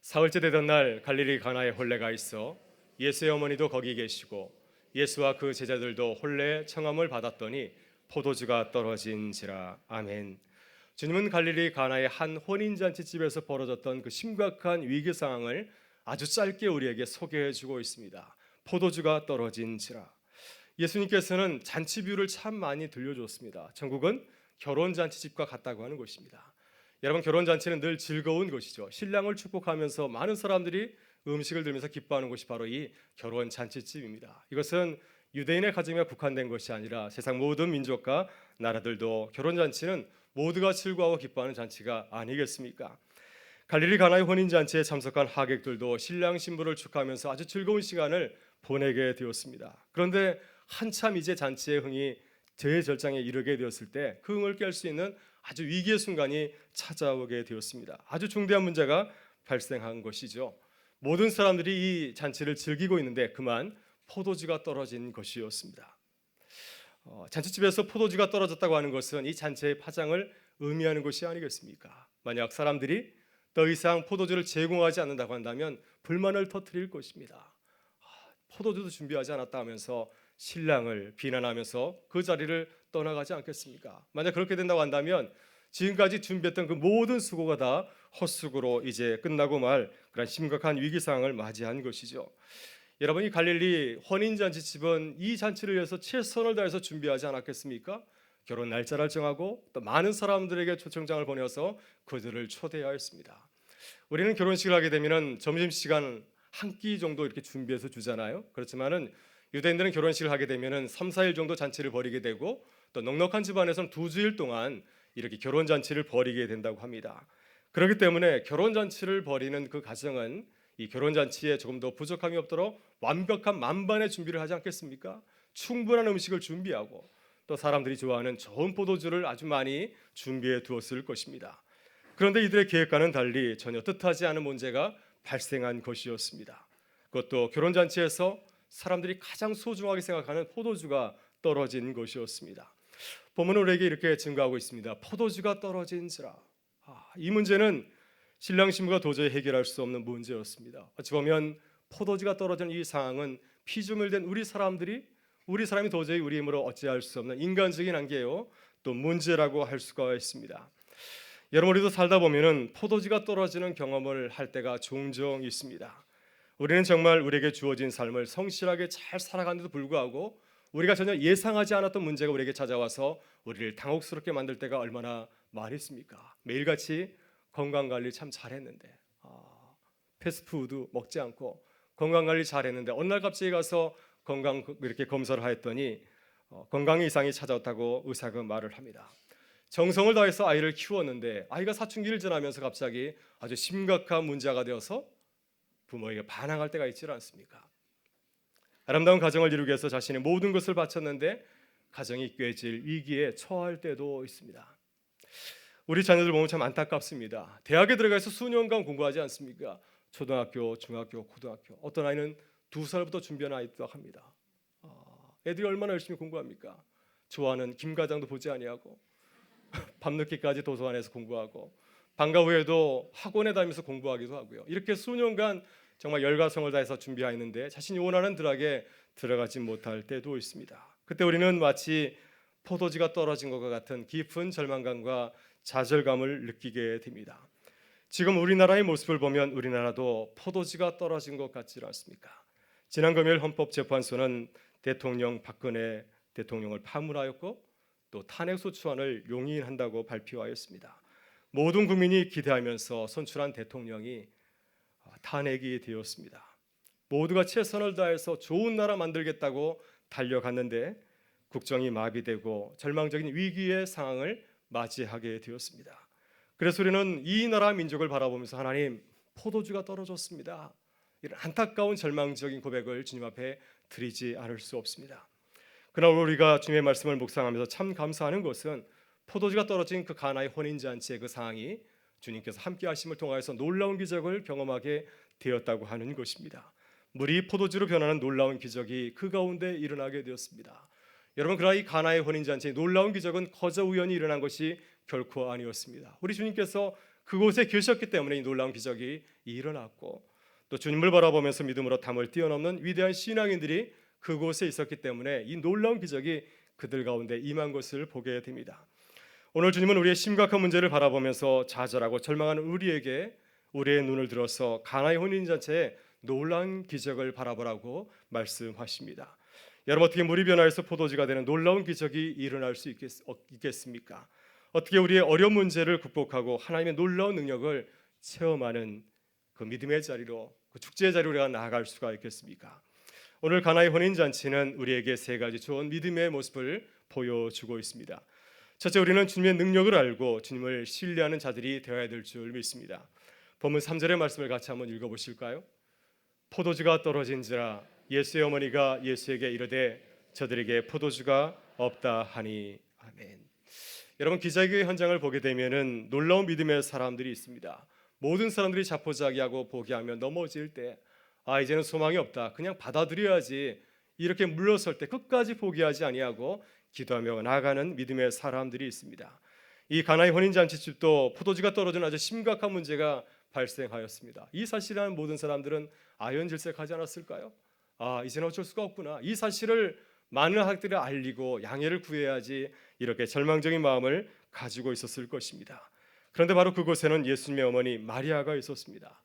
사흘째 되던 날 갈릴리 가나에 혼례가 있어 예수의 어머니도 거기 계시고 예수와 그 제자들도 혼례의 청함을 받았더니 포도주가 떨어진지라. 아멘. 주님은 갈릴리 가나의 한 혼인잔치집에서 벌어졌던 그 심각한 위기 상황을 아주 짧게 우리에게 소개해 주고 있습니다. 포도주가 떨어진지라. 예수님께서는 잔치 비유를 참 많이 들려주었습니다. 천국은 결혼잔치집과 같다고 하는 것입니다. 여러분, 결혼잔치는 늘 즐거운 것이죠. 신랑을 축복하면서 많은 사람들이 음식을 들면서 기뻐하는 것이 바로 이 결혼잔치집입니다. 이것은 유대인의 가정에 국한된 것이 아니라 세상 모든 민족과 나라들도 결혼잔치는 모두가 즐거워하고 기뻐하는 잔치가 아니겠습니까? 갈릴리 가나의 혼인잔치에 참석한 하객들도 신랑 신부를 축하하면서 아주 즐거운 시간을 보내게 되었습니다. 그런데 한참 이제 잔치의 흥이 대절장에 이르게 되었을 때 그 흥을 깰 수 있는 아주 위기의 순간이 찾아오게 되었습니다. 아주 중대한 문제가 발생한 것이죠. 모든 사람들이 이 잔치를 즐기고 있는데 그만 포도주가 떨어진 것이었습니다. 잔치집에서 포도주가 떨어졌다고 하는 것은 이 잔치의 파장을 의미하는 것이 아니겠습니까? 만약 사람들이 더 이상 포도주를 제공하지 않는다고 한다면 불만을 터뜨릴 것입니다. 포도주도 준비하지 않았다 하면서 신랑을 비난하면서 그 자리를 떠나가지 않겠습니까? 만약 그렇게 된다고 한다면 지금까지 준비했던 그 모든 수고가 다 헛수고로 이제 끝나고 말 그런 심각한 위기 상황을 맞이한 것이죠. 여러분, 이 갈릴리 혼인잔치집은 이 잔치를 위해서 최선을 다해서 준비하지 않았겠습니까? 결혼 날짜를 정하고 또 많은 사람들에게 초청장을 보내서 그들을 초대하였습니다. 우리는 결혼식을 하게 되면 점심시간 한 끼 정도 이렇게 준비해서 주잖아요. 그렇지만은 유대인들은 결혼식을 하게 되면은 3, 4일 정도 잔치를 벌이게 되고 또 넉넉한 집안에서는 2주일 동안 이렇게 결혼 잔치를 벌이게 된다고 합니다. 그렇기 때문에 결혼 잔치를 벌이는 그 가정은 이 결혼 잔치에 조금 더 부족함이 없도록 완벽한 만반의 준비를 하지 않겠습니까? 충분한 음식을 준비하고 또 사람들이 좋아하는 좋은 포도주를 아주 많이 준비해 두었을 것입니다. 그런데 이들의 계획과는 달리 전혀 뜻하지 않은 문제가 발생한 것이었습니다. 그것도 결혼 잔치에서 사람들이 가장 소중하게 생각하는 포도주가 떨어진 것이었습니다. 본문은 우리에게 이렇게 증거하고 있습니다. 포도주가 떨어진지라. 이 문제는 신랑 신부가 도저히 해결할 수 없는 문제였습니다. 어찌 보면 포도주가 떨어진 이 상황은 피조물 된 우리 사람이 도저히 우리 힘으로 어찌할 수 없는 인간적인 한계요 또 문제라고 할 수가 있습니다. 여러분, 우리도 살다 보면은 포도주가 떨어지는 경험을 할 때가 종종 있습니다. 우리는 정말 우리에게 주어진 삶을 성실하게 잘 살아가는데도 불구하고 우리가 전혀 예상하지 않았던 문제가 우리에게 찾아와서 우리를 당혹스럽게 만들 때가 얼마나 많이 있습니까? 매일같이 건강관리 참 잘했는데 패스트푸드 먹지 않고 건강관리 잘했는데 어느 날 갑자기 가서 건강 이렇게 검사를 하였더니 건강 이상이 찾아왔다고 의사가 말을 합니다. 정성을 다해서 아이를 키웠는데 아이가 사춘기를 지나면서 갑자기 아주 심각한 문제가 되어서 부모에게 반항할 때가 있지 않습니까? 아름다운 가정을 이루기 위해서 자신의 모든 것을 바쳤는데 가정이 깨질 위기에 처할 때도 있습니다. 우리 자녀들 보면 참 안타깝습니다. 대학에 들어가서 수년간 공부하지 않습니까? 초등학교, 중학교, 고등학교. 어떤 아이는 2살부터 준비하는 아이도 합니다. 애들이 얼마나 열심히 공부합니까? 좋아하는 김과장도 보지 아니하고 밤늦게까지 도서관에서 공부하고 방과 후에도 학원에 다니면서 공부하기도 하고요. 이렇게 수년간 정말 열과성을 다해서 준비하였는데 자신이 원하는 대학에 들어가지 못할 때도 있습니다. 그때 우리는 마치 포도주가 떨어진 것과 같은 깊은 절망감과 좌절감을 느끼게 됩니다. 지금 우리나라의 모습을 보면 우리나라도 포도주가 떨어진 것 같지 않습니까? 지난 금요일 헌법재판소는 대통령 박근혜 대통령을 파문하였고 또 탄핵소추안을 용인한다고 발표하였습니다. 모든 국민이 기대하면서 선출한 대통령이 탄핵이 되었습니다. 모두가 최선을 다해서 좋은 나라 만들겠다고 달려갔는데 국정이 마비되고 절망적인 위기의 상황을 맞이하게 되었습니다. 그래서 우리는 이 나라 민족을 바라보면서 하나님, 포도주가 떨어졌습니다. 이런 안타까운 절망적인 고백을 주님 앞에 드리지 않을 수 없습니다. 그러나 우리가 주님의 말씀을 묵상하면서 참 감사하는 것은 포도주가 떨어진 그 가나의 혼인잔치의 그 상황이 주님께서 함께 하심을 통하여서 놀라운 기적을 경험하게 되었다고 하는 것입니다. 물이 포도주로 변하는 놀라운 기적이 그 가운데 일어나게 되었습니다. 여러분, 그러나 이 가나의 혼인잔치의 놀라운 기적은 거저 우연히 일어난 것이 결코 아니었습니다. 우리 주님께서 그곳에 계셨기 때문에 이 놀라운 기적이 일어났고 또 주님을 바라보면서 믿음으로 담을 뛰어넘는 위대한 신앙인들이 그곳에 있었기 때문에 이 놀라운 기적이 그들 가운데 임한 것을 보게 됩니다. 오늘 주님은 우리의 심각한 문제를 바라보면서 좌절하고 절망하는 우리에게 우리의 눈을 들어서 가나의 혼인잔치에 놀라운 기적을 바라보라고 말씀하십니다. 여러분, 어떻게 물이 변화해서 포도주가 되는 놀라운 기적이 일어날 수 있겠습니까? 어떻게 우리의 어려운 문제를 극복하고 하나님의 놀라운 능력을 체험하는 그 믿음의 자리로, 그 축제의 자리로 우리가 나아갈 수가 있겠습니까? 오늘 가나의 혼인잔치는 우리에게 세 가지 좋은 믿음의 모습을 보여주고 있습니다. 첫째, 우리는 주님의 능력을 알고 주님을 신뢰하는 자들이 되어야 될 줄 믿습니다. 본문 3절의 말씀을 같이 한번 읽어보실까요? 포도주가 떨어진지라 예수의 어머니가 예수에게 이르되 저들에게 포도주가 없다 하니. 아멘. 여러분, 기적의 현장을 보게 되면은 놀라운 믿음의 사람들이 있습니다. 모든 사람들이 자포자기하고 포기하며 넘어질 때 이제는 소망이 없다, 그냥 받아들여야지, 이렇게 물러설 때 끝까지 포기하지 아니하고 기도하며 나아가는 믿음의 사람들이 있습니다. 이 가나의 혼인잔치집도 포도주가 떨어진 아주 심각한 문제가 발생하였습니다. 이 사실을 모든 사람들은 아연질색하지 않았을까요? 이제는 어쩔 수가 없구나, 이 사실을 많은 학들이 알리고 양해를 구해야지, 이렇게 절망적인 마음을 가지고 있었을 것입니다. 그런데 바로 그곳에는 예수님의 어머니 마리아가 있었습니다.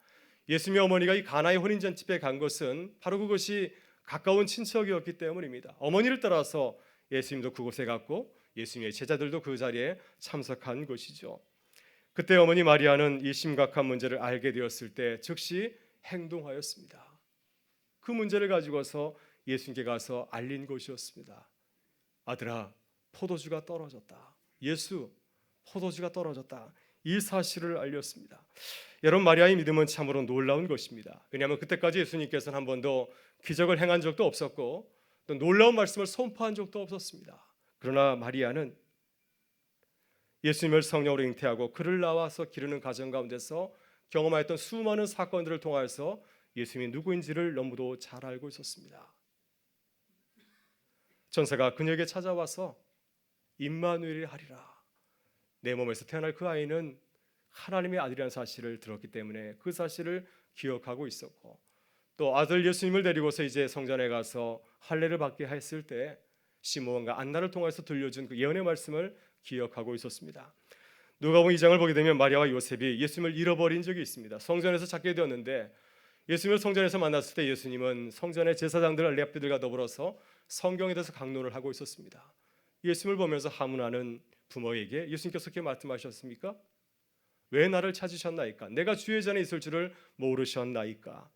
예수님의 어머니가 이 가나의 혼인잔치집에 간 것은 바로 그것이 가까운 친척이었기 때문입니다. 어머니를 따라서 예수님도 그곳에 갔고 예수님의 제자들도 그 자리에 참석한 것이죠. 그때 어머니 마리아는 이 심각한 문제를 알게 되었을 때 즉시 행동하였습니다. 그 문제를 가지고서 예수님께 가서 알린 것이었습니다. 아들아, 포도주가 떨어졌다. 예수, 포도주가 떨어졌다. 이 사실을 알렸습니다. 여러분, 마리아의 믿음은 참으로 놀라운 것입니다. 왜냐하면 그때까지 예수님께서는 한 번도 기적을 행한 적도 없었고 또 놀라운 말씀을 선포한 적도 없었습니다. 그러나 마리아는 예수님을 성령으로 잉태하고 그를 낳아서 기르는 가정 가운데서 경험하였던 수많은 사건들을 통하여서 예수님이 누구인지를 너무도 잘 알고 있었습니다. 천사가 그녀에게 찾아와서 임마누엘이 하리라, 내 몸에서 태어날 그 아이는 하나님의 아들이라는 사실을 들었기 때문에 그 사실을 기억하고 있었고, 또 아들 예수님을 데리고서 이제 성전에 가서 할례를 받게 했을 때 시므온과 안나를 통해서 들려준 그 예언의 말씀을 기억하고 있었습니다. 누가복음 2장을 보게 되면 마리아와 요셉이 예수님을 잃어버린 적이 있습니다. 성전에서 찾게 되었는데 예수님을 성전에서 만났을 때 예수님은 성전의 제사장들, 랍비들과 더불어서 성경에 대해서 강론을 하고 있었습니다. 예수님을 보면서 하문하는 부모에게 예수님께서 그렇게 말씀하셨습니까? 왜 나를 찾으셨나이까? 내가 주의 전에 있을 줄을 모르셨나이까?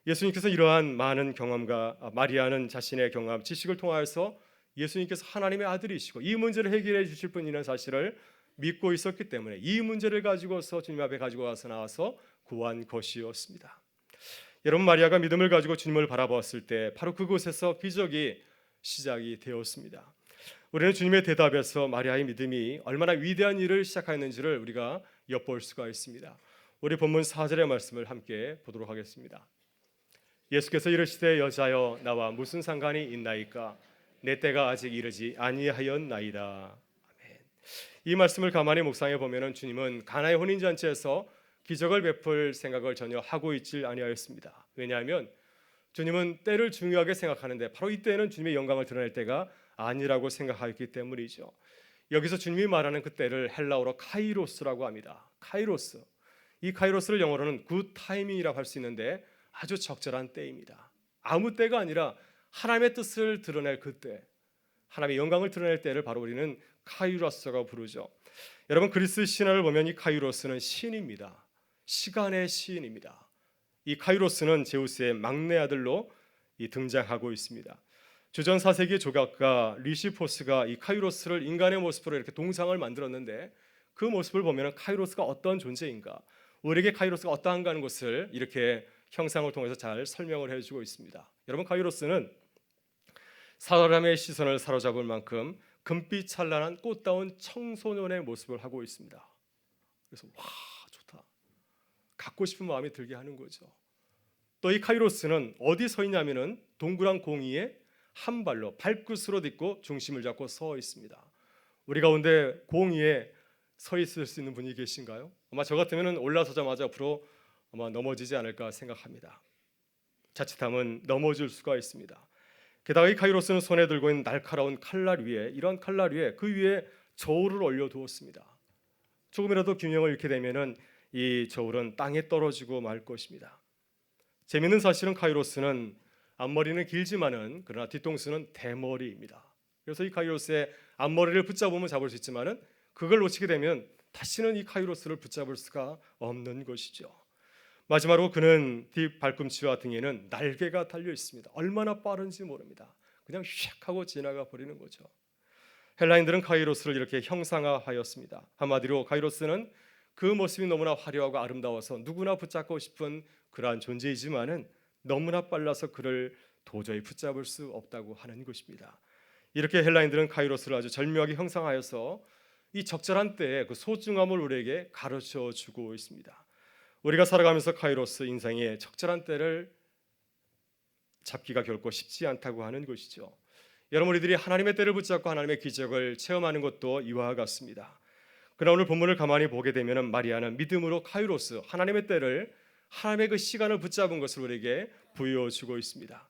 예수님께서 이러한 많은 경험과 마리아는 자신의 경험, 지식을 통하여서 예수님께서 하나님의 아들이시고 이 문제를 해결해 주실 분이라는 사실을 믿고 있었기 때문에 이 문제를 가지고서 주님 앞에 가지고 와서 나와서 구한 것이었습니다. 여러분, 마리아가 믿음을 가지고 주님을 바라보았을 때 바로 그곳에서 기적이 시작이 되었습니다. 우리는 주님의 대답에서 마리아의 믿음이 얼마나 위대한 일을 시작하였는지를 우리가 엿볼 수가 있습니다. 우리 본문 4절의 말씀을 함께 보도록 하겠습니다. 예수께서 이르시되 여자여 나와 무슨 상관이 있나이까? 내 때가 아직 이르지 아니하였나이다. 아멘. 이 말씀을 가만히 묵상해 보면은 주님은 가나의 혼인잔치에서 기적을 베풀 생각을 전혀 하고 있질 아니하였습니다. 왜냐하면 주님은 때를 중요하게 생각하는데 바로 이 때는 주님의 영광을 드러낼 때가 아니라고 생각하였기 때문이죠. 여기서 주님이 말하는 그 때를 헬라어로 카이로스라고 합니다. 카이로스. 이 카이로스를 영어로는 굿 타이밍이라고 할 수 있는데 아주 적절한 때입니다. 아무 때가 아니라 하나님의 뜻을 드러낼 그 때, 하나님의 영광을 드러낼 때를 바로 우리는 카이로스라고 부르죠. 여러분, 그리스 신화를 보면 이 카이로스는 신입니다. 시간의 시인입니다. 이 카이로스는 제우스의 막내 아들로 등장하고 있습니다. 주전 4세기 조각가 리시포스가 이 카이로스를 인간의 모습으로 이렇게 동상을 만들었는데 그 모습을 보면 카이로스가 어떤 존재인가, 우리에게 카이로스가 어떠한가 하는 것을 이렇게 형상을 통해서 잘 설명을 해주고 있습니다. 여러분, 카이로스는 사람의 시선을 사로잡을 만큼 금빛 찬란한 꽃다운 청소년의 모습을 하고 있습니다. 그래서 와, 좋다, 갖고 싶은 마음이 들게 하는 거죠. 또 이 카이로스는 어디 서 있냐면은 동그란 공이에 한 발로 발끝으로 딛고 중심을 잡고 서 있습니다. 우리 가운데 공이에 서 있을 수 있는 분이 계신가요? 아마 저 같으면 올라서자마자 앞으로 아마 넘어지지 않을까 생각합니다. 자칫하면 넘어질 수가 있습니다. 게다가 이 카이로스는 손에 들고 있는 날카로운 칼날 위에, 이런 칼날 위에 그 위에 저울을 올려두었습니다. 조금이라도 균형을 잃게 되면은 이 저울은 땅에 떨어지고 말 것입니다. 재미있는 사실은 카이로스는 앞머리는 길지만은 그러나 뒤통수는 대머리입니다. 그래서 이 카이로스의 앞머리를 붙잡으면 잡을 수 있지만은 그걸 놓치게 되면 다시는 이 카이로스를 붙잡을 수가 없는 것이죠. 마지막으로 그는 뒤 발꿈치와 등에는 날개가 달려 있습니다. 얼마나 빠른지 모릅니다. 그냥 휙 하고 지나가 버리는 거죠. 헬라인들은 카이로스를 이렇게 형상화하였습니다. 한마디로 카이로스는 그 모습이 너무나 화려하고 아름다워서 누구나 붙잡고 싶은 그러한 존재이지만은 너무나 빨라서 그를 도저히 붙잡을 수 없다고 하는 것입니다. 이렇게 헬라인들은 카이로스를 아주 절묘하게 형상하여서 이 적절한 때에 그 소중함을 우리에게 가르쳐 주고 있습니다. 우리가 살아가면서 카이로스 인생의 적절한 때를 잡기가 결코 쉽지 않다고 하는 것이죠. 여러분, 우리들이 하나님의 때를 붙잡고 하나님의 기적을 체험하는 것도 이와 같습니다. 그러나 오늘 본문을 가만히 보게 되면 마리아는 믿음으로 카이로스, 하나님의 때를, 하나님의 그 시간을 붙잡은 것을 우리에게 보여주고 있습니다.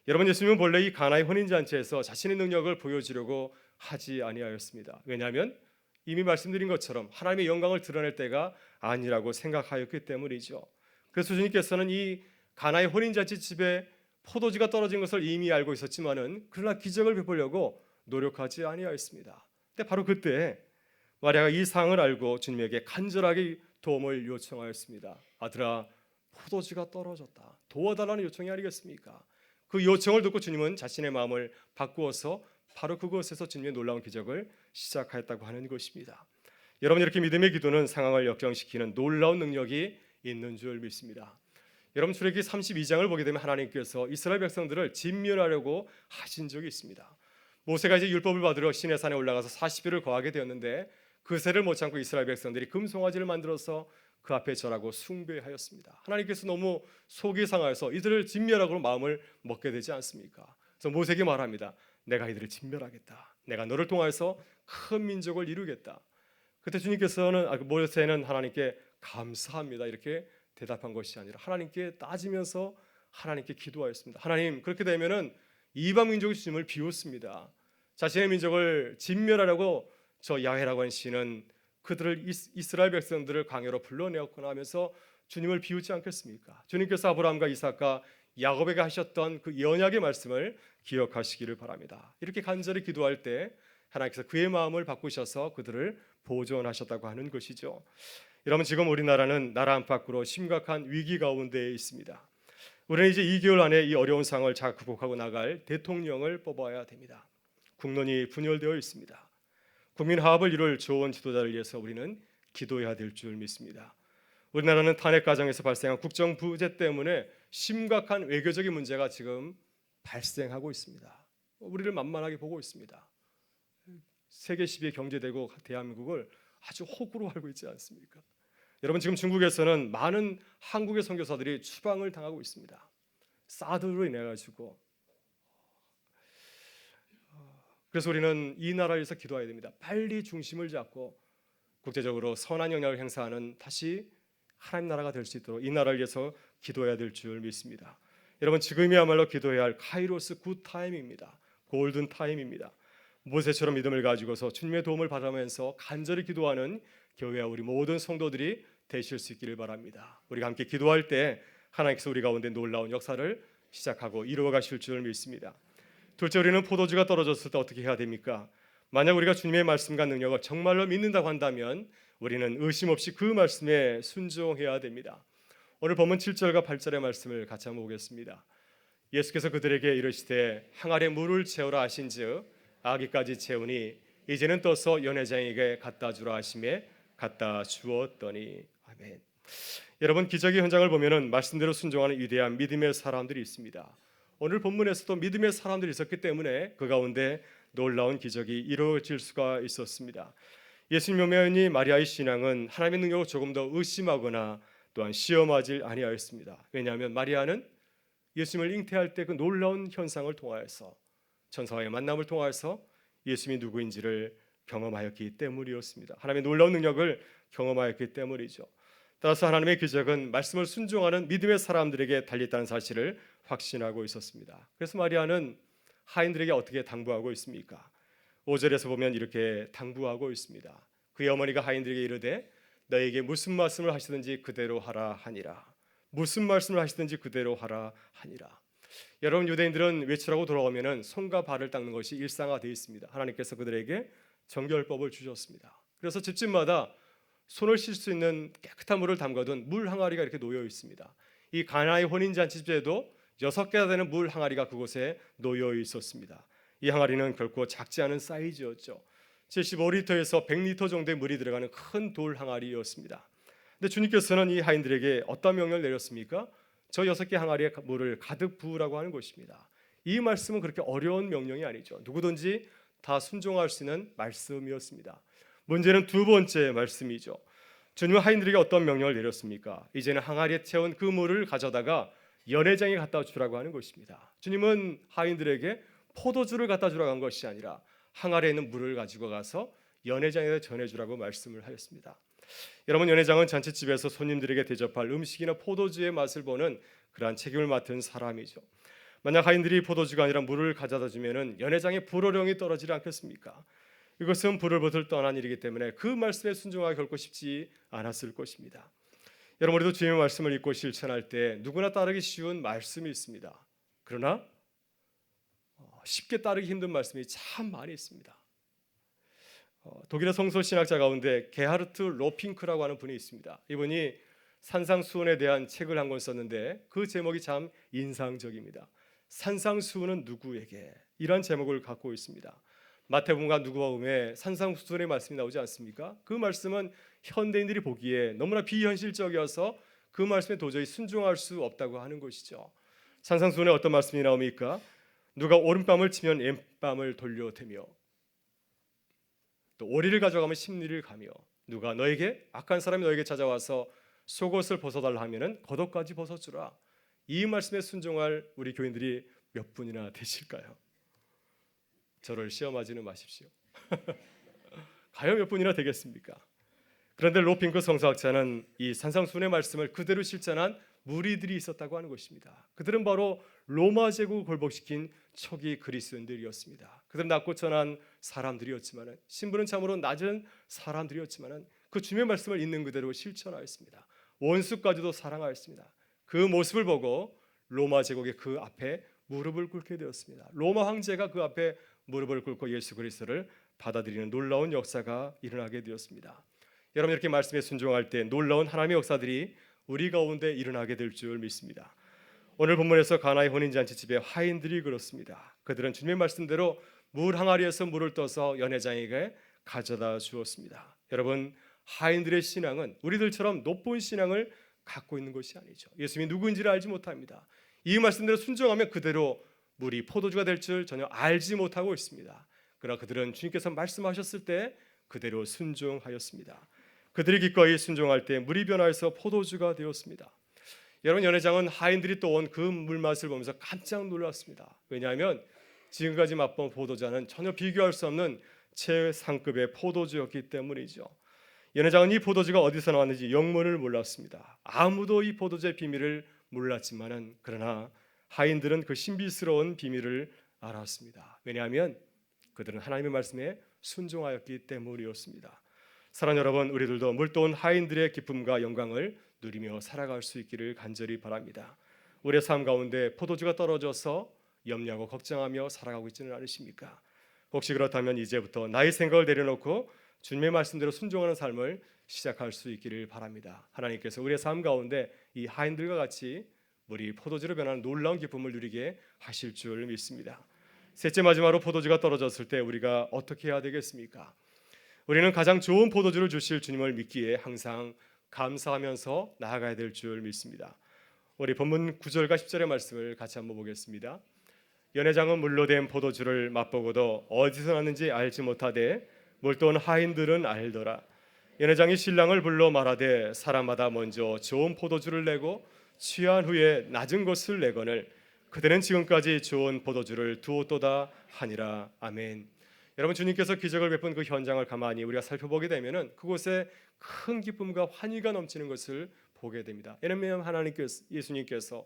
여러분, 예수님은 본래 이 가나의 혼인잔치에서 자신의 능력을 보여주려고 하지 아니하였습니다. 왜냐하면 이미 말씀드린 것처럼 하나님의 영광을 드러낼 때가 아니라고 생각하였기 때문이죠. 그래서 주님께서는 이 가나의 혼인잔치 집에 포도주가 떨어진 것을 이미 알고 있었지만은 그러나 기적을 베푸려고 노력하지 아니하였습니다. 근데 바로 그때 마리아가 이 상황을 알고 주님에게 간절하게 도움을 요청하였습니다. 아들아, 포도주가 떨어졌다. 도와달라는 요청이 아니겠습니까? 그 요청을 듣고 주님은 자신의 마음을 바꾸어서 바로 그곳에서 주님의 놀라운 기적을 시작하였다고 하는 것입니다. 여러분, 이렇게 믿음의 기도는 상황을 역전시키는 놀라운 능력이 있는 줄 믿습니다. 여러분, 출애굽기 32장을 보게 되면 하나님께서 이스라엘 백성들을 진멸하려고 하신 적이 있습니다. 모세가 이제 율법을 받으러 시내산에 올라가서 40일을 거하게 되었는데 그 세를 못 참고 이스라엘 백성들이 금송아지를 만들어서 그 앞에 절하고 숭배하였습니다. 하나님께서 너무 속이 상하여서 이들을 진멸하고 마음을 먹게 되지 않습니까? 그래서 모세에게 말합니다. 내가 이들을 진멸하겠다. 내가 너를 통하여서 큰 민족을 이루겠다. 그때 주님께서는 모세는 하나님께 감사합니다 이렇게 대답한 것이 아니라 하나님께 따지면서 하나님께 기도하였습니다. 하나님, 그렇게 되면은 이방 민족이 주님을 비웃습니다. 자신의 민족을 진멸하려고 저 야훼라고 한 신은 그들을 이스라엘 백성들을 광야로 불러내었구나 하면서 주님을 비웃지 않겠습니까? 주님께서 아브라함과 이삭과 야곱에게 하셨던 그 언약의 말씀을 기억하시기를 바랍니다. 이렇게 간절히 기도할 때 하나님께서 그의 마음을 바꾸셔서 그들을 보존하셨다고 하는 것이죠. 여러분, 지금 우리나라는 나라 안팎으로 심각한 위기 가운데 있습니다. 우리는 이제 2개월 안에 이 어려운 상황을 잘 극복하고 나갈 대통령을 뽑아야 됩니다. 국론이 분열되어 있습니다. 국민 화합을 이룰 좋은 지도자를 위해서 우리는 기도해야 될 줄 믿습니다. 우리나라는 탄핵 과정에서 발생한 국정 부재 때문에 심각한 외교적인 문제가 지금 발생하고 있습니다. 우리를 만만하게 보고 있습니다. 세계 10위의 경제대국 대한민국을 아주 호구로 알고 있지 않습니까? 여러분, 지금 중국에서는 많은 한국의 선교사들이 추방을 당하고 있습니다. 사드로 인해 가지고. 그래서 우리는 이 나라를 위해서 기도해야 됩니다. 빨리 중심을 잡고 국제적으로 선한 영향을 행사하는 다시 하나님 나라가 될 수 있도록 이 나라를 위해서 기도해야 될 줄 믿습니다. 여러분, 지금이야말로 기도해야 할 카이로스 굿 타임입니다. 골든 타임입니다. 모세처럼 믿음을 가지고서 주님의 도움을 받으면서 간절히 기도하는 교회와 우리 모든 성도들이 되실 수 있기를 바랍니다. 우리가 함께 기도할 때 하나님께서 우리 가운데 놀라운 역사를 시작하고 이루어 가실 줄 믿습니다. 둘째, 우리는 포도주가 떨어졌을 때 어떻게 해야 됩니까? 만약 우리가 주님의 말씀과 능력을 정말로 믿는다고 한다면 우리는 의심 없이 그 말씀에 순종해야 됩니다. 오늘 본문 7절과 8절의 말씀을 같이 한번 보겠습니다. 예수께서 그들에게 이르시되 항아리에 물을 채우라 하신즉 아기까지 채우니 이제는 떠서 연회장에게 갖다 주라 하시매 갖다 주었더니. 아멘. 여러분, 기적의 현장을 보면은 말씀대로 순종하는 위대한 믿음의 사람들이 있습니다. 오늘 본문에서도 믿음의 사람들이 있었기 때문에 그 가운데 놀라운 기적이 이루어질 수가 있었습니다. 예수님 오매니 마리아의 신앙은 하나님의 능력을 조금 더 의심하거나 또한 시험하지 아니하였습니다. 왜냐하면 마리아는 예수님을 잉태할 때 그 놀라운 현상을 통하여서 천사와의 만남을 통하여서 예수님이 누구인지를 경험하였기 때문이었습니다. 하나님의 놀라운 능력을 경험하였기 때문이죠. 따라서 하나님의 기적은 말씀을 순종하는 믿음의 사람들에게 달렸다는 사실을 확신하고 있었습니다. 그래서 마리아는 하인들에게 어떻게 당부하고 있습니까? 5절에서 보면 이렇게 당부하고 있습니다. 그의 어머니가 하인들에게 이르되 너에게 무슨 말씀을 하시든지 그대로 하라 하니라. 무슨 말씀을 하시든지 그대로 하라 하니라. 여러분, 유대인들은 외출하고 돌아오면은 손과 발을 닦는 것이 일상화되어 있습니다. 하나님께서 그들에게 정결법을 주셨습니다. 그래서 집집마다 손을 씻을 수 있는 깨끗한 물을 담가둔 물 항아리가 이렇게 놓여 있습니다. 이 가나의 혼인잔치집에도 6개나 되는 물 항아리가 그곳에 놓여 있었습니다. 이 항아리는 결코 작지 않은 사이즈였죠. 75리터에서 100리터 정도의 물이 들어가는 큰 돌 항아리였습니다. 근데 주님께서는 이 하인들에게 어떤 명령을 내렸습니까? 저 6개 항아리에 물을 가득 부으라고 하는 것입니다. 이 말씀은 그렇게 어려운 명령이 아니죠. 누구든지 다 순종할 수 있는 말씀이었습니다. 문제는 두 번째 말씀이죠. 주님은 하인들에게 어떤 명령을 내렸습니까? 이제는 항아리에 채운 그 물을 가져다가 연회장에 갖다 주라고 하는 것입니다. 주님은 하인들에게 포도주를 갖다 주라고 한 것이 아니라 항아리에 있는 물을 가지고 가서 연회장에 전해주라고 말씀을 하였습니다. 여러분, 연회장은 잔치집에서 손님들에게 대접할 음식이나 포도주의 맛을 보는 그러한 책임을 맡은 사람이죠. 만약 하인들이 포도주가 아니라 물을 가져다 주면은 연회장에 불호령이 떨어지지 않겠습니까? 이것은 불을 벗을 떠난 일이기 때문에 그 말씀에 순종하기 결코 쉽지 않았을 것입니다. 여러분, 우리도 주님의 말씀을 읽고 실천할 때 누구나 따르기 쉬운 말씀이 있습니다. 그러나 쉽게 따르기 힘든 말씀이 참 많이 있습니다. 독일의 성서 신학자 가운데 게하르트 로핑크라고 하는 분이 있습니다. 이분이 산상수훈에 대한 책을 한 권 썼는데 그 제목이 참 인상적입니다. 산상수훈은 누구에게? 이런 제목을 갖고 있습니다. 마태복음과 누가복음에 산상수훈의 말씀이 나오지 않습니까? 그 말씀은 현대인들이 보기에 너무나 비현실적이어서 그 말씀에 도저히 순종할 수 없다고 하는 것이죠. 산상수훈에 어떤 말씀이 나옵니까? 누가 오른뺨을 치면 왼뺨을 돌려대며 또 오리를 가져가면 십리를 가며 누가 너에게 악한 사람이 너에게 찾아와서 속옷을 벗어달라 하면은 겉옷까지 벗어주라. 이 말씀에 순종할 우리 교인들이 몇 분이나 되실까요? 저를 시험하지는 마십시오. 과연 몇 분이나 되겠습니까? 그런데 로핑크 성서학자는 이 산상수훈의 말씀을 그대로 실천한 무리들이 있었다고 하는 것입니다. 그들은 바로 로마 제국을 굴복시킨 초기 그리스도인들이었습니다. 그들은 낮고 천한 사람들이었지만 신분은 참으로 낮은 사람들이었지만 그 주님의 말씀을 있는 그대로 실천하였습니다. 원수까지도 사랑하였습니다. 그 모습을 보고 로마 제국의 그 앞에 무릎을 꿇게 되었습니다. 로마 황제가 그 앞에 무릎을 꿇고 예수 그리스도를 받아들이는 놀라운 역사가 일어나게 되었습니다. 여러분, 이렇게 말씀에 순종할 때 놀라운 하나님의 역사들이 우리 가운데 일어나게 될 줄 믿습니다. 오늘 본문에서 가나의 혼인잔치집에 하인들이 그렇습니다. 그들은 주님의 말씀대로 물 항아리에서 물을 떠서 연회장에게 가져다 주었습니다. 여러분, 하인들의 신앙은 우리들처럼 높은 신앙을 갖고 있는 것이 아니죠. 예수님이 누구인지를 알지 못합니다. 이 말씀대로 순종하면 그대로 물이 포도주가 될 줄 전혀 알지 못하고 있습니다. 그러나 그들은 주님께서 말씀하셨을 때 그대로 순종하였습니다. 그들이 기꺼이 순종할 때 물이 변화해서 포도주가 되었습니다. 여러분, 연회장은 하인들이 떠온 그 물맛을 보면서 깜짝 놀랐습니다. 왜냐하면 지금까지 맛본 포도주와는 전혀 비교할 수 없는 최상급의 포도주였기 때문이죠. 연회장은 이 포도주가 어디서 나왔는지 영문을 몰랐습니다. 아무도 이 포도주의 비밀을 몰랐지만은 그러나 하인들은 그 신비스러운 비밀을 알았습니다. 왜냐하면 그들은 하나님의 말씀에 순종하였기 때문이었습니다. 사랑하는 여러분, 우리들도 물도온 하인들의 기쁨과 영광을 누리며 살아갈 수 있기를 간절히 바랍니다. 우리의 삶 가운데 포도주가 떨어져서 염려하고 걱정하며 살아가고 있지는 않으십니까? 혹시 그렇다면 이제부터 나의 생각을 내려놓고 주님의 말씀대로 순종하는 삶을 시작할 수 있기를 바랍니다. 하나님께서 우리의 삶 가운데 이 하인들과 같이 물이 포도주로 변하는 놀라운 기쁨을 누리게 하실 줄 믿습니다. 셋째, 마지막으로 포도주가 떨어졌을 때 우리가 어떻게 해야 되겠습니까? 우리는 가장 좋은 포도주를 주실 주님을 믿기에 항상 감사하면서 나아가야 될 줄 믿습니다. 우리 본문 9절과 10절의 말씀을 같이 한번 보겠습니다. 연회장은 물로 된 포도주를 맛보고도 어디서 났는지 알지 못하되 물도온 하인들은 알더라. 연회장이 신랑을 불러 말하되 사람마다 먼저 좋은 포도주를 내고 취한 후에 낮은 것을 내거늘 그들은 지금까지 좋은 포도주를 두었도다 하니라. 아멘. 여러분, 주님께서 기적을 베푼 그 현장을 가만히 우리가 살펴보게 되면은 그곳에 큰 기쁨과 환희가 넘치는 것을 보게 됩니다. 왜냐하면 예수님께서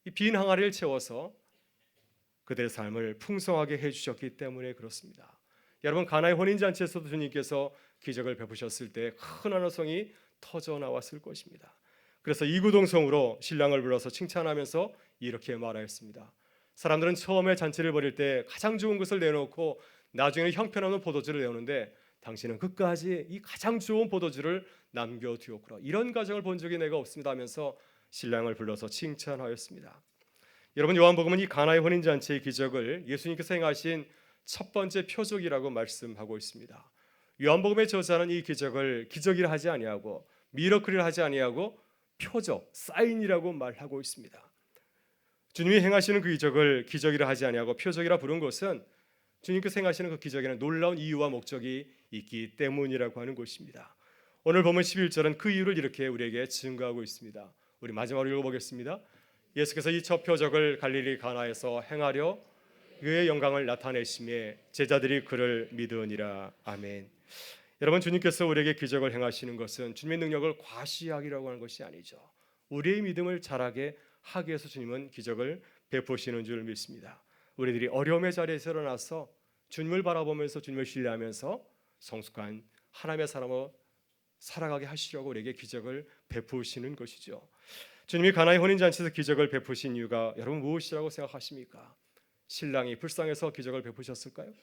이 빈 항아리를 채워서 그들의 삶을 풍성하게 해주셨기 때문에 그렇습니다. 여러분 가나의 혼인잔치에서도 주님께서 기적을 베푸셨을 때 큰 환호성이 터져 나왔을 것입니다. 그래서 이구동성으로 신랑을 불러서 칭찬하면서 이렇게 말하였습니다. 사람들은 처음에 잔치를 벌일 때 가장 좋은 것을 내놓고 나중에는 형편없는 포도주를 내오는데 당신은 끝까지 이 가장 좋은 포도주를 남겨두었구나. 이런 가정을 본 적이 내가 없습니다 하면서 신랑을 불러서 칭찬하였습니다. 여러분 요한복음은 이 가나의 혼인잔치의 기적을 예수님께서 행하신 첫 번째 표적이라고 말씀하고 있습니다. 요한복음의 저자는 이 기적을 기적이라 하지 아니하고 미러클이라 하지 아니하고 표적, 사인이라고 말하고 있습니다. 주님이 행하시는 그 기적을 기적이라 하지 아니하고 표적이라 부른 것은 주님께서 행하시는 그 기적에는 놀라운 이유와 목적이 있기 때문이라고 하는 것입니다. 오늘 보면 11절은 그 이유를 이렇게 우리에게 증거하고 있습니다. 우리 마지막으로 읽어보겠습니다. 예수께서 이 첫 표적을 갈릴리 가나에서 행하려 그의 영광을 나타내심에 제자들이 그를 믿으니라. 아멘. 여러분 주님께서 우리에게 기적을 행하시는 것은 주님의 능력을 과시하기라고 하는 것이 아니죠. 우리의 믿음을 자라게 하기 위해서 주님은 기적을 베푸시는 줄 믿습니다. 우리들이 어려움의 자리에서 일어나서 주님을 바라보면서 주님을 신뢰하면서 성숙한 하나님의 사람으로 살아가게 하시려고 우리에게 기적을 베푸시는 것이죠. 주님이 가나의 혼인잔치에서 기적을 베푸신 이유가 여러분 무엇이라고 생각하십니까? 신랑이 불쌍해서 기적을 베푸셨을까요?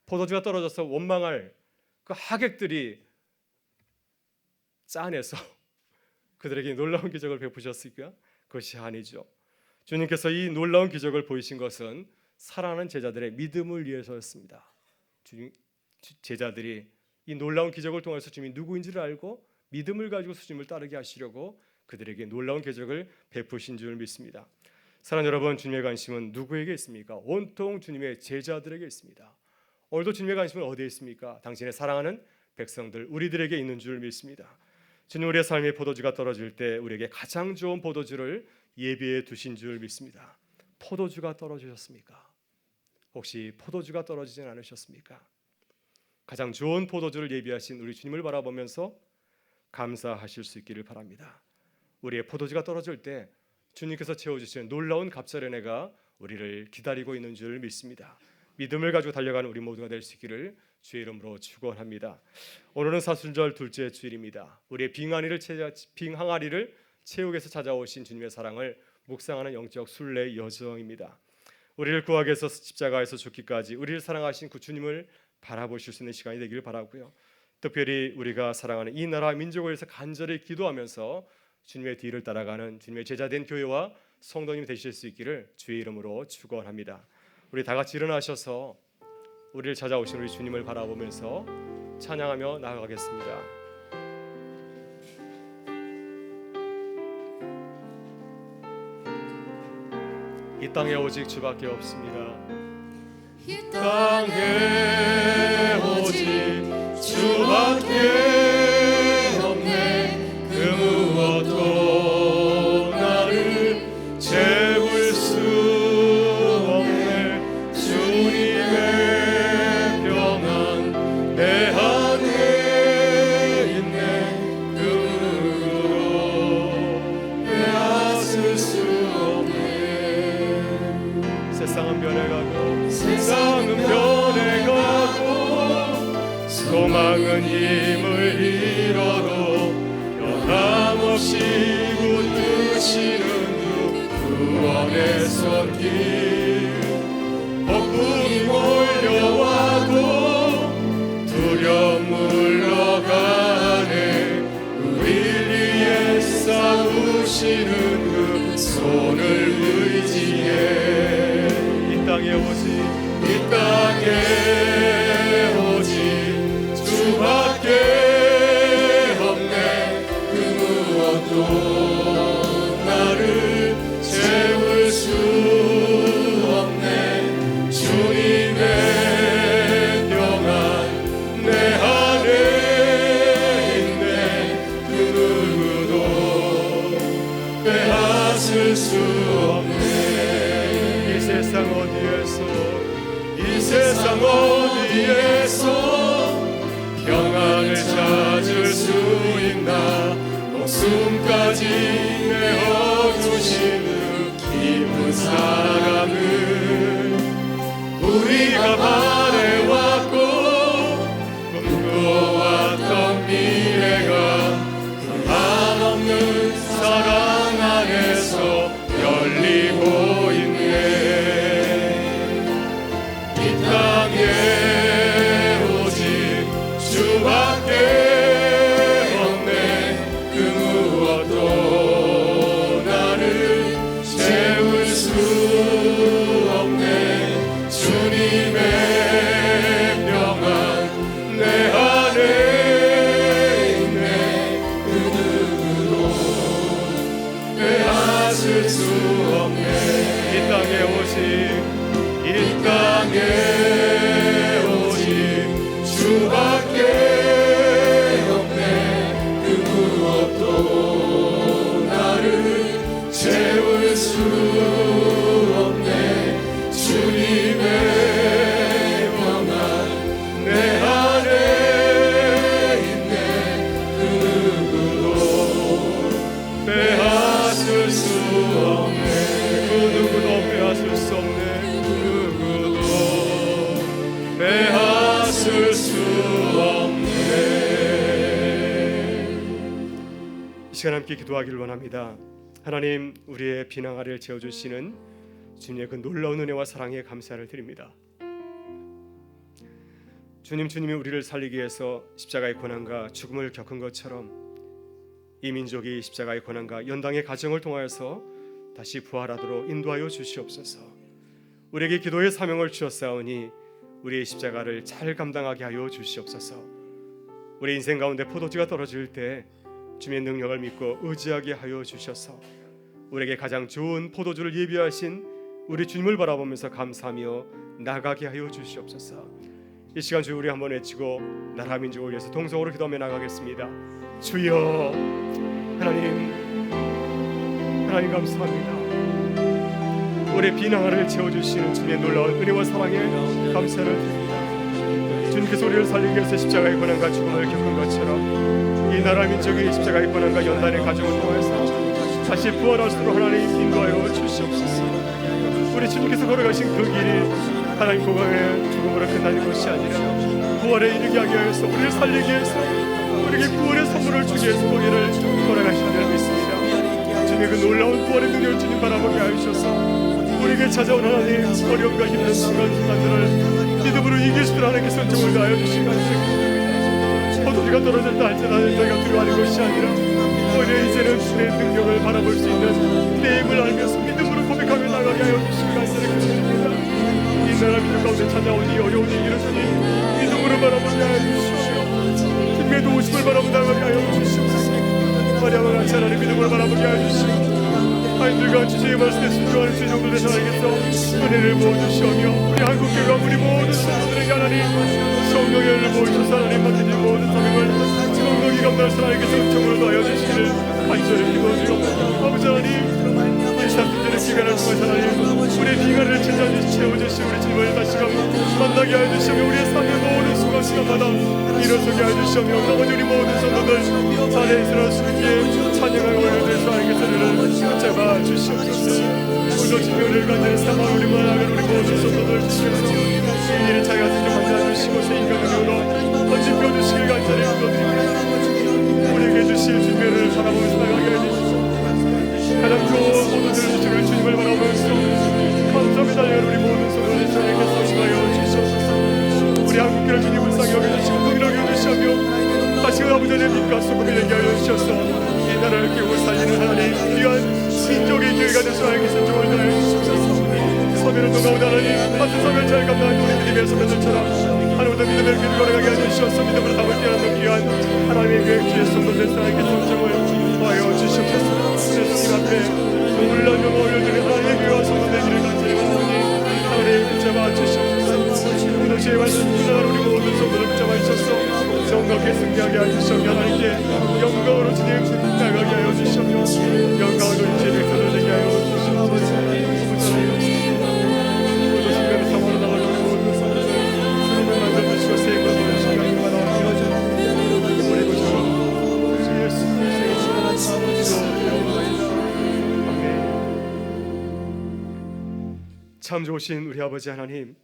포도주가 떨어져서 원망할 그 하객들이 짠해서 그들에게 놀라운 기적을 베푸셨을까? 그것이 아니죠. 주님께서 이 놀라운 기적을 보이신 것은 사랑하는 제자들의 믿음을 위해서였습니다. 제자들이 이 놀라운 기적을 통해서 주님이 누구인지를 알고 믿음을 가지고 주님을 따르게 하시려고 그들에게 놀라운 기적을 베푸신 줄 믿습니다. 사랑하는 여러분, 주님의 관심은 누구에게 있습니까? 온통 주님의 제자들에게 있습니다. 오늘도 주님의 관심은 어디에 있습니까? 당신의 사랑하는 백성들, 우리들에게 있는 줄 믿습니다. 주님 우리의 삶의 포도주가 떨어질 때 우리에게 가장 좋은 포도주를 예비해 두신 줄 믿습니다. 포도주가 떨어지셨습니까? 혹시 포도주가 떨어지진 않으셨습니까? 가장 좋은 포도주를 예비하신 우리 주님을 바라보면서 감사하실 수 있기를 바랍니다. 우리의 포도주가 떨어질 때 주님께서 채워주시는 놀라운 갑절의 은혜가 우리를 기다리고 있는 줄 믿습니다. 믿음을 가지고 달려가는 우리 모두가 될 수 있기를 주의 이름으로 축원합니다. 오늘은 사순절 둘째 주일입니다. 우리의 빈 항아리를 채우기 위해서 찾아오신 주님의 사랑을 묵상하는 영적 순례 여정입니다. 우리를 구하기 위해서 십자가에서 죽기까지 우리를 사랑하신 그 주님을 바라보실 수 있는 시간이 되기를 바라고요. 특별히 우리가 사랑하는 이 나라 민족을 위해서 간절히 기도하면서 주님의 뒤를 따라가는 주님의 제자된 교회와 성도님이 되실 수 있기를 주의 이름으로 축원합니다. 우리 다 같이 일어나셔서 우리를 찾아오신 우리 주님을 바라보면서 찬양하며 나아가겠습니다. 이 땅에 오직 주밖에 없습니다. 이 땅에 오직 주밖에 없네. 그 무엇도 나를 채울 수 없네. 주님의 평안 내 안에 있네. 그 누구도 빼앗을 수 없네. 세상은 변해가고 소망은 힘을 잃어도 변함없이 굳으시는 구원의 손길. 폭풍이 몰려와도 두려움 물러가네. 우리를 위해 싸우시는 그 손을 의지해. 이 땅에 오직 주밖에 없네. 그 무엇도 나를 채울 수 없네. 주님의 평안 내 안에 있네. 그 누구도 빼앗을 수 없네. 이 세상 어디에서 평안을 찾을 수 있나. 목숨까지 내어주신 그 기쁜 사랑을 우리가 바래왔고 없네. 주님의 평안 내 안에 있네. 그 누구도 빼앗을 수 없네. 이 땅에 오직 주밖에 없네. 그 무엇도 나를 채울 수 없네. 주님의 평안 내 안에 있네. 그 누구도 빼앗을 수 없네. 그 누구도 빼앗을 수 없네. 빼앗을 수 없네. 이 시간 함께 기도하기를 원합니다. 하나님, 우리의 비난 아래를 채워주시는 주님의 그 놀라운 은혜와 사랑에 감사를 드립니다. 주님이 우리를 살리기 위해서 십자가의 고난과 죽음을 겪은 것처럼 이 민족이 십자가의 고난과 연당의 과정을 통하여서 다시 부활하도록 인도하여 주시옵소서. 우리에게 기도의 사명을 주셨사오니 우리의 십자가를 잘 감당하게 하여 주시옵소서. 우리 인생 가운데 포도주가 떨어질 때 주님의 능력을 믿고 의지하게 하여 주셔서 우리에게 가장 좋은 포도주를 예비하신 우리 주님을 바라보면서 감사하며 나가게 하여 주시옵소서. 이 시간 주 우리 한번 외치고 나라 민족을 위해서 동성으로 기도하며 나가겠습니다. 주여, 하나님 감사합니다. 우리의 비난을 채워주시는 주님의 놀라운 은혜와 사랑에 감사를 드립니다. 주님께서 우리를 살리기 위해서 십자가의 고난과 죽음을 겪은 것처럼 이 나라 민족이 십자가의 고난과 연단의 과정을 통해서 다시 부활할 수 있도록 하나님 인도하여 주시옵소서. 우리 주님께서 걸어가신 그 길이 하나님 고강의 죽음으로 끝나는 것이 아니라 부활에 이르게 하기 위해서 우리를 살리기 위해서 우리에게 구원의 선물을 주기 위해서 거기를 걸어가신 줄 믿습니다. 주님의 그 놀라운 부활의 능력을 주님 바라보게 하셔서 우리에게 찾아온 하나님 어려움과 힘든 순간들을 믿음으로 이길 수 있도록 하나님께서 선정을 다하여 주신 것입니다. 포도주가 떨어졌다 할지라도 저희가 두려워하는 것이 아니라 오히려 이제는 주의 능력을 바라볼 수 있는 내 힘을 알면서 믿음으로 고백하며 나가게 하여 주시기 감사드립니다. 이 나라 민족 가운데 찾아온 이 어려운 일을 주님 믿음으로 바라보게 하여 주시옵소서. 주님의 도우심을 바라보며 나가게 하여 주시옵소서. 마리아와 같이 하나님 믿음으로 바라보게 하여 주시옵소서. 하나님들과 주의 말씀에 순종하는 주님들 되셔 하나님께서 은혜를 부어주시오며 우리 한국교회가 우리 모든 성도들에게 하나님 성령의 은혜를 부어주셔서 하나님 맡겨진 모든 사명을 성령이 감당하셔서 하나님께서 은총으로 더하여 주시기를 간절히 기도드리옵소서. 아버지 하나님 일사순전의 기간을 통해서 하나님 우리의 비관을 채워주시고 우리 주님을 다시금 만나게 하여 주시며 우리의 삶의 모든 순간순간마다 일어서게 하여 주시며 나머지 우리 모든 성도들 자리에 있으나 주님께 찬양하고 하여주셔서 하나님께서 우리를 붙잡아 주시옵소서. 오늘도 주님의 은혜를 간절히 삼아 우리만 하면 우리 모든 성도들 주시옵소서. 이 일을 자기가 직접 만나주시고 새 인간의 눈으로 던집혀 주시길 간절히 기도드립니다. 우리에게 주실 주님의 은혜를 바라보면서 나가게 하여 주시옵소서. 가장 좋은 모든 주시를 주님을 바라보면서 감사합니다. 우리 모든 성도들 주님께서 임하여 주시옵소서. 우리 한국교회를 주님 불쌍히 여겨주시고 동일하게 여겨주시며 다시금 아버지의 빛과 소금이 되게 하여 주셔서 이 나라를 깨우고 살리는 하나님 귀한 민족의 교회가 되시고 하나님께서 종을 다하여 주시옵소서. 서면을 동가오다 하나님 같은 서면 잘 감당한 우리 믿음의 서면들처럼 하나님보다 믿음의 길을 걸어가게 하여 주셔서 믿음으로 답을 깨닫는 귀한 하나님의 교회 주의 성도들 하나님께서 정을 하여 주시옵소서. 주님 앞에 놀라며 모여드린 하나님의 교회와 성도들 길을 간절히 원하오니 하나님 붙잡아 주시옵소서. 주의 말씀 분명한 우리 모든 성도를 붙잡아 주셔서 성령께 승리하게 하여 주시며 하나님께 영광으로 주님 나가게 하여 주시며 영광으로 주의 백성을 되게 하여 주시옵소서. 모든 순간에 사모로 나가는 우리 모든 성도들 주님을 만져주시고 세임을 보내주시기 바랍니다. 우리 구주 예수님의 생일 참 좋으신 우리 아버지 하나님,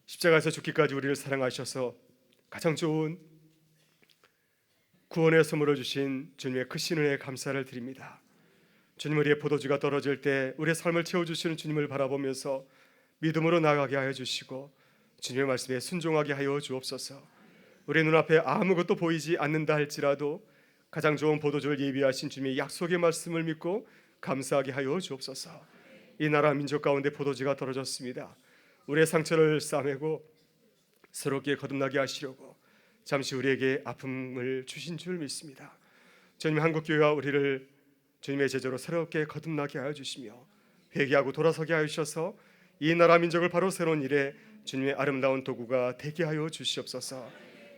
십자가에서 죽기까지 우리를 사랑하셔서 가장 좋은 구원의 선물을 주신 주님의 크신 은혜에 감사를 드립니다. 주님, 우리의 포도주가 떨어질 때 우리의 삶을 채워주시는 주님을 바라보면서 믿음으로 나가게 하여 주시고 주님의 말씀에 순종하게 하여 주옵소서. 우리 눈앞에 아무것도 보이지 않는다 할지라도 가장 좋은 포도주를 예비하신 주님의 약속의 말씀을 믿고 감사하게 하여 주옵소서. 이 나라 민족 가운데 포도주가 떨어졌습니다. 우리의 상처를 싸매고 새롭게 거듭나게 하시려고 잠시 우리에게 아픔을 주신 줄 믿습니다. 주님, 한국교회와 우리를 주님의 제자로 새롭게 거듭나게 하여 주시며 회개하고 돌아서게 하여 주셔서 이 나라 민족을 바로 새로운 일에 주님의 아름다운 도구가 되게 하여 주시옵소서.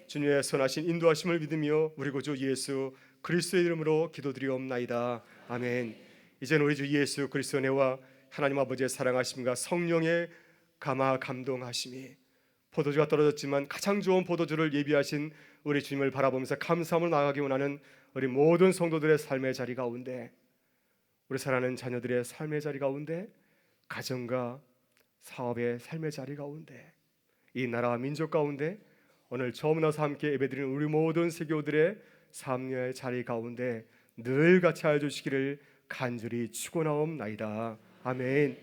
주님의 선하신 인도하심을 믿으며 우리 구주 예수 그리스도의 이름으로 기도드리옵나이다. 아멘. 이제는 우리 주 예수 그리스도의 은혜와 하나님 아버지의 사랑하심과 성령의 감동하심이 포도주가 떨어졌지만 가장 좋은 포도주를 예비하신 우리 주님을 바라보면서 감사함을 나아가기 원하는 우리 모든 성도들의 삶의 자리 가운데, 우리 사랑하는 자녀들의 삶의 자리 가운데, 가정과 사업의 삶의 자리 가운데, 이 나라와 민족 가운데 오늘 처음 나서 함께 예배드리는 우리 모든 세교들의 삶의 자리 가운데 늘 같이 하여 주시기를 간절히 축원하옵나이다. 아멘.